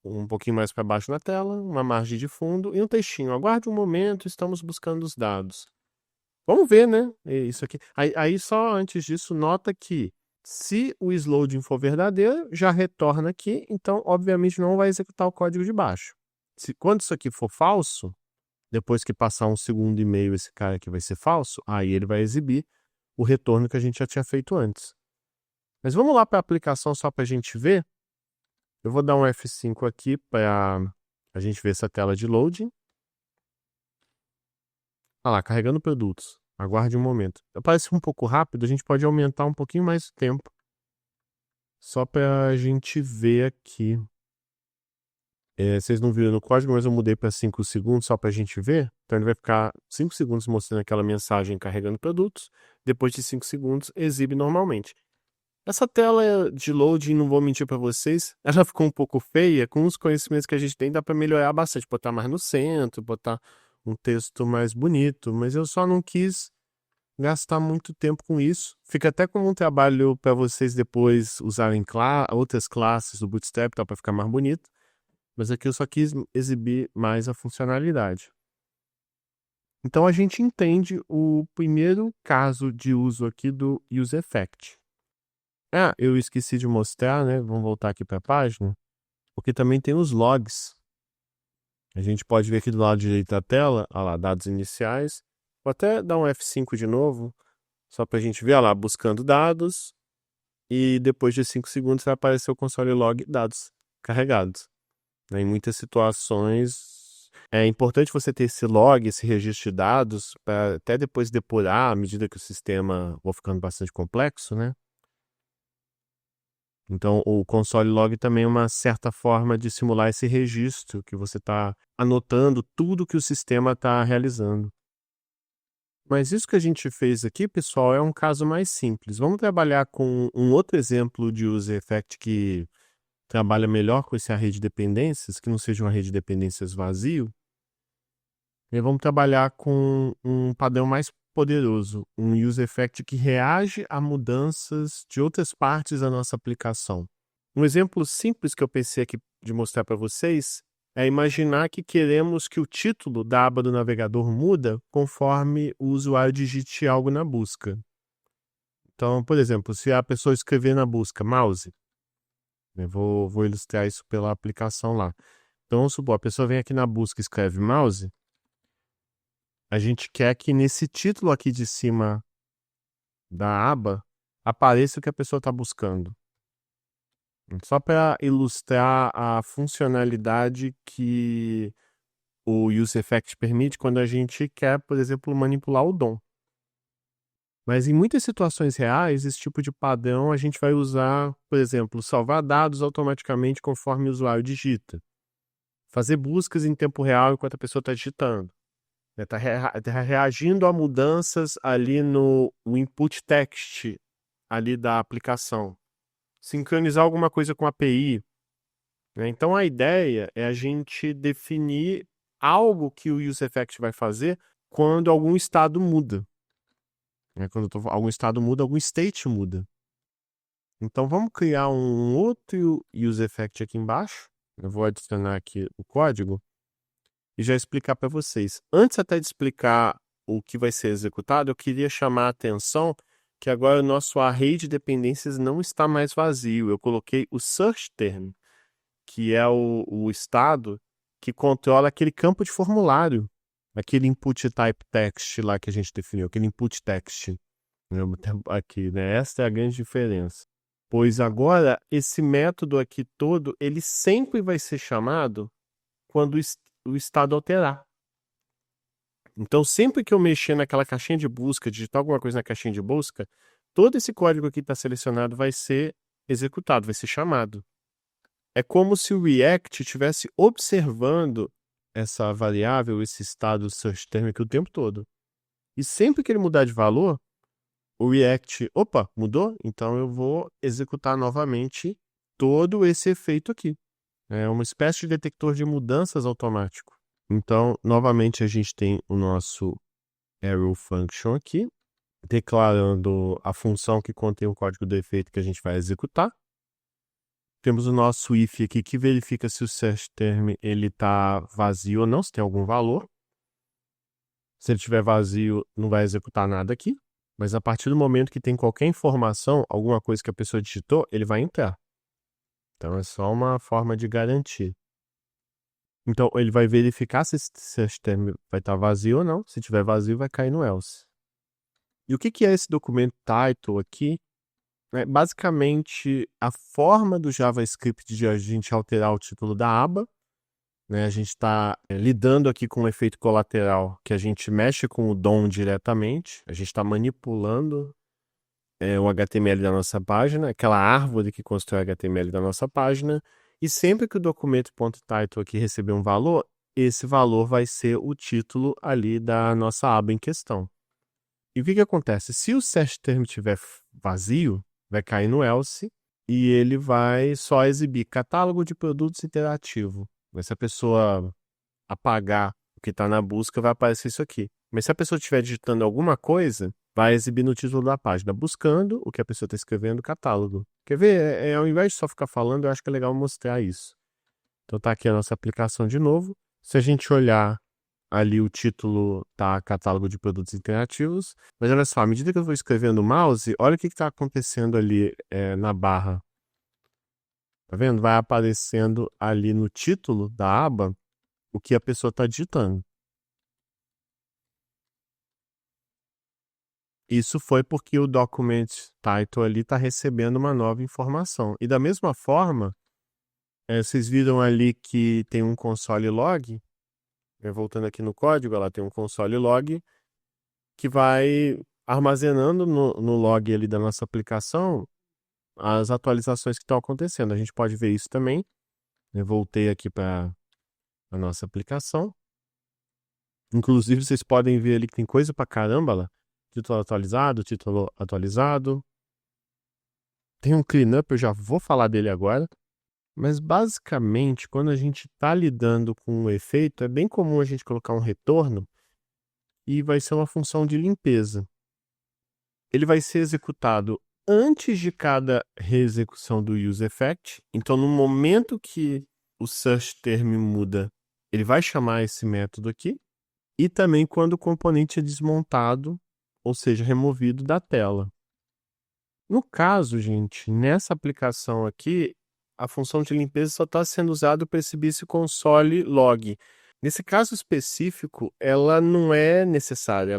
[SPEAKER 1] um pouquinho mais para baixo na tela, uma margem de fundo e um textinho. Aguarde um momento, estamos buscando os dados. Vamos ver, né? Isso aqui. Aí só antes disso, nota que se o sloading for verdadeiro, já retorna aqui, então obviamente não vai executar o código de baixo. Quando isso aqui for falso, depois que passar 1 segundo e meio esse cara aqui vai ser falso, aí ele vai exibir o retorno que a gente já tinha feito antes. Mas vamos lá para a aplicação só para a gente ver. Eu vou dar um F5 aqui para a gente ver essa tela de loading. Olha lá, carregando produtos. Aguarde um momento. Parece um pouco rápido, a gente pode aumentar um pouquinho mais o tempo. Só para a gente ver aqui. Vocês não viram no código, mas eu mudei para 5 segundos só para a gente ver. Então ele vai ficar 5 segundos mostrando aquela mensagem carregando produtos. Depois de 5 segundos, exibe normalmente. Essa tela de loading, não vou mentir para vocês, ela ficou um pouco feia. Com os conhecimentos que a gente tem, dá para melhorar bastante. Botar mais no centro, botar um texto mais bonito. Mas eu só não quis gastar muito tempo com isso. Fica até como um trabalho para vocês depois usarem outras classes do Bootstrap para ficar mais bonito. Mas aqui eu só quis exibir mais a funcionalidade. Então a gente entende o primeiro caso de uso aqui do UseEffect. Eu esqueci de mostrar, né? Vamos voltar aqui para a página, porque também tem os logs. A gente pode ver aqui do lado direito da tela, olha lá, dados iniciais. Vou até dar um F5 de novo, só para a gente ver, olha lá, buscando dados. E depois de 5 segundos vai aparecer o console log dados carregados. Em muitas situações, é importante você ter esse log, esse registro de dados, para até depois depurar à medida que o sistema for ficando bastante complexo, né? Então, o console log também é uma certa forma de simular esse registro, que você está anotando tudo que o sistema está realizando. Mas isso que a gente fez aqui, pessoal, é um caso mais simples. Vamos trabalhar com um outro exemplo de UseEffect que trabalha melhor com esse array de dependências, que não seja uma rede de dependências vazio. E vamos trabalhar com um padrão mais poderoso, um UseEffect que reage a mudanças de outras partes da nossa aplicação. Um exemplo simples que eu pensei aqui de mostrar para vocês é imaginar que queremos que o título da aba do navegador muda conforme o usuário digite algo na busca. Então, por exemplo, se a pessoa escrever na busca mouse, eu vou ilustrar isso pela aplicação lá. Então, vamos supor, a pessoa vem aqui na busca e escreve mouse. A gente quer que nesse título aqui de cima da aba apareça o que a pessoa está buscando. Só para ilustrar a funcionalidade que o UseEffect permite quando a gente quer, por exemplo, manipular o DOM. Mas em muitas situações reais, esse tipo de padrão a gente vai usar, por exemplo, salvar dados automaticamente conforme o usuário digita. Fazer buscas em tempo real enquanto a pessoa está digitando. Está reagindo a mudanças ali no input text ali da aplicação. Sincronizar alguma coisa com a API. Então a ideia é a gente definir algo que o UseEffect vai fazer quando algum estado muda. Quando algum estado muda, algum state muda. Então vamos criar um outro UseEffect aqui embaixo. Eu vou adicionar aqui o código e já explicar para vocês. Antes até de explicar o que vai ser executado, eu queria chamar a atenção que agora o nosso array de dependências não está mais vazio. Eu coloquei o search term, que é o estado que controla aquele campo de formulário, aquele input type text lá que a gente definiu, aquele input text. Aqui, né? Essa é a grande diferença. Pois agora, esse método aqui todo, ele sempre vai ser chamado quando o estado alterar. Então, sempre que eu mexer naquela caixinha de busca, digitar alguma coisa na caixinha de busca, todo esse código aqui está selecionado vai ser executado, vai ser chamado. É como se o React estivesse observando essa variável, esse estado search term aqui o tempo todo. E sempre que ele mudar de valor, o React, opa, mudou? Então eu vou executar novamente todo esse efeito aqui. É uma espécie de detector de mudanças automático. Então, novamente, a gente tem o nosso arrow function aqui, declarando a função que contém o código do efeito que a gente vai executar. Temos o nosso if aqui que verifica se o search term está vazio ou não, se tem algum valor. Se ele estiver vazio, não vai executar nada aqui. Mas a partir do momento que tem qualquer informação, alguma coisa que a pessoa digitou, ele vai entrar. Então é só uma forma de garantir. Então ele vai verificar se esse search term vai estar vazio ou não. Se estiver vazio, vai cair no else. E o que é esse documento title aqui? É basicamente a forma do JavaScript de a gente alterar o título da aba. Né? A gente está lidando aqui com um efeito colateral que a gente mexe com o DOM diretamente. A gente está manipulando o HTML da nossa página, aquela árvore que constrói o HTML da nossa página. E sempre que o documento.title aqui receber um valor, esse valor vai ser o título ali da nossa aba em questão. E o que acontece? Se o search term estiver vazio, vai cair no else e ele vai só exibir catálogo de produtos interativo. Mas se a pessoa apagar o que está na busca, vai aparecer isso aqui. Mas se a pessoa estiver digitando alguma coisa, vai exibir no título da página, buscando o que a pessoa está escrevendo, catálogo. Quer ver? Ao invés de só ficar falando, eu acho que é legal mostrar isso. Então tá aqui a nossa aplicação de novo. Se a gente olhar ali o título tá catálogo de produtos interativos. Mas olha só, à medida que eu vou escrevendo o mouse, olha o que está acontecendo ali na barra. Tá vendo? Vai aparecendo ali no título da aba o que a pessoa está digitando. Isso foi porque o document title ali está recebendo uma nova informação. E da mesma forma, vocês viram ali que tem um console log. Voltando aqui no código, ela tem um console log que vai armazenando no log ali da nossa aplicação as atualizações que estão acontecendo. A gente pode ver isso também. Eu voltei aqui para a nossa aplicação. Inclusive, vocês podem ver ali que tem coisa para caramba lá. Título atualizado. Tem um cleanup, eu já vou falar dele agora. Mas basicamente, quando a gente está lidando com um efeito, é bem comum a gente colocar um retorno e vai ser uma função de limpeza. Ele vai ser executado antes de cada reexecução do useEffect. Então, no momento que o search term muda, ele vai chamar esse método aqui. E também quando o componente é desmontado, ou seja, removido da tela. No caso, gente, nessa aplicação aqui, a função de limpeza só está sendo usada para exibir esse console log. Nesse caso específico, ela não é necessária,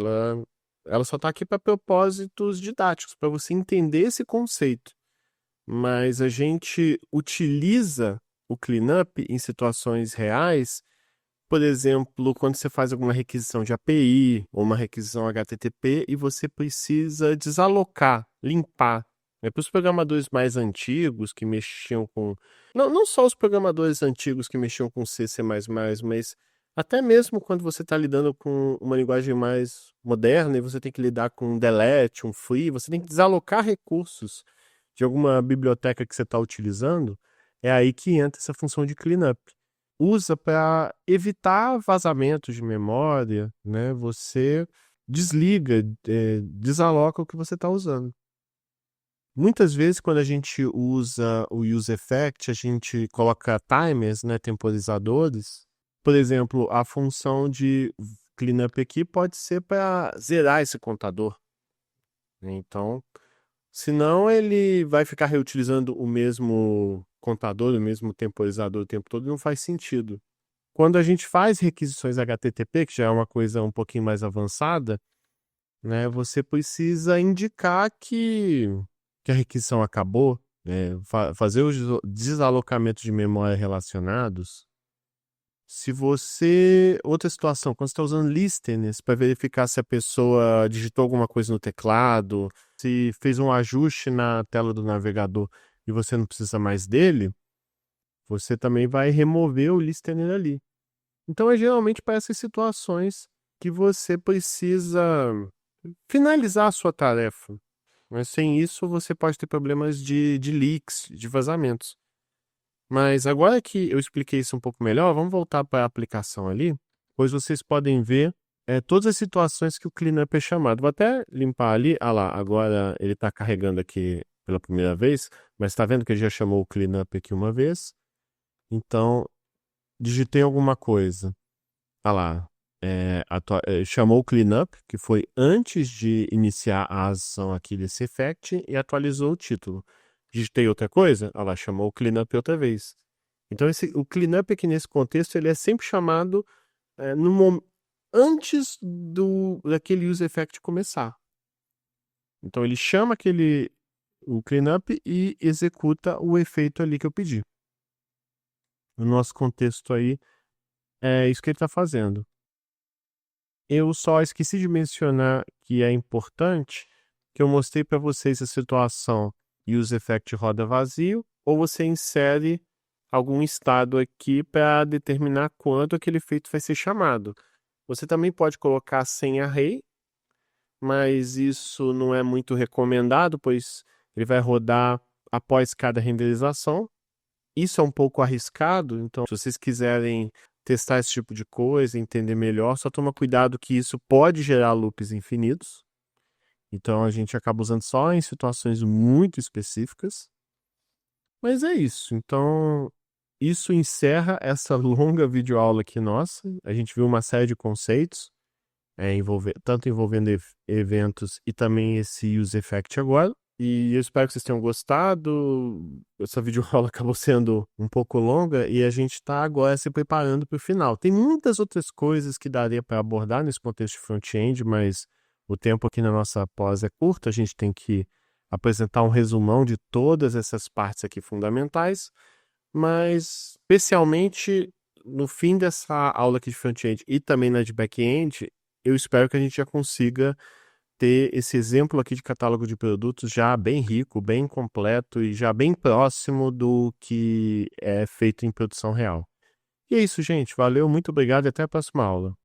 [SPEAKER 1] ela só está aqui para propósitos didáticos, para você entender esse conceito. Mas a gente utiliza o cleanup em situações reais, por exemplo, quando você faz alguma requisição de API ou uma requisição HTTP e você precisa desalocar, limpar. Para os programadores mais antigos que mexiam com... Não só os programadores antigos que mexiam com C, C++, mas até mesmo quando você está lidando com uma linguagem mais moderna e você tem que lidar com um delete, um free, você tem que desalocar recursos de alguma biblioteca que você está utilizando, é aí que entra essa função de cleanup. Usa para evitar vazamentos de memória, né? Você desliga, desaloca o que você está usando. Muitas vezes, quando a gente usa o useEffect, a gente coloca timers, né, temporizadores. Por exemplo, a função de cleanup aqui pode ser para zerar esse contador. Então, senão ele vai ficar reutilizando o mesmo contador, o mesmo temporizador o tempo todo, e não faz sentido. Quando a gente faz requisições HTTP, que já é uma coisa um pouquinho mais avançada, né, você precisa indicar que a requisição acabou, fazer os desalocamentos de memória relacionados. Se você... Outra situação, quando você está usando listeners para verificar se a pessoa digitou alguma coisa no teclado, se fez um ajuste na tela do navegador e você não precisa mais dele, você também vai remover o listener ali. Então, é geralmente para essas situações que você precisa finalizar a sua tarefa. Mas sem isso, você pode ter problemas de leaks, de vazamentos. Mas agora que eu expliquei isso um pouco melhor, vamos voltar para a aplicação ali, pois vocês podem ver todas as situações que o cleanup é chamado. Vou até limpar ali. Ah lá, agora ele está carregando aqui pela primeira vez, mas está vendo que ele já chamou o cleanup aqui uma vez. Então, digitei alguma coisa. Ah lá, chamou o cleanup, que foi antes de iniciar a ação aqui desse effect, e atualizou o título. Digitei outra coisa, ah lá, chamou o cleanup outra vez. Então, o cleanup aqui nesse contexto, ele é sempre chamado antes daquele use effect começar. Então, ele chama o cleanup e executa o efeito ali que eu pedi. No nosso contexto aí, é isso que ele está fazendo. Eu só esqueci de mencionar que é importante que eu mostrei para vocês a situação use effect roda vazio, ou você insere algum estado aqui para determinar quando aquele efeito vai ser chamado. Você também pode colocar sem array, mas isso não é muito recomendado, pois ele vai rodar após cada renderização. Isso é um pouco arriscado, então se vocês quiserem testar esse tipo de coisa, entender melhor, só toma cuidado que isso pode gerar loops infinitos. Então a gente acaba usando só em situações muito específicas. Mas é isso. Então, isso encerra essa longa videoaula aqui nossa. A gente viu uma série de conceitos, tanto envolvendo eventos e também esse use effect agora. E eu espero que vocês tenham gostado. Essa videoaula acabou sendo um pouco longa e a gente está agora se preparando para o final. Tem muitas outras coisas que daria para abordar nesse contexto de front-end, mas o tempo aqui na nossa pós é curto. A gente tem que apresentar um resumão de todas essas partes aqui fundamentais, mas especialmente no fim dessa aula aqui de front-end e também na de back-end, eu espero que a gente já consiga ter esse exemplo aqui de catálogo de produtos já bem rico, bem completo e já bem próximo do que é feito em produção real. E é isso, gente. Valeu, muito obrigado e até a próxima aula.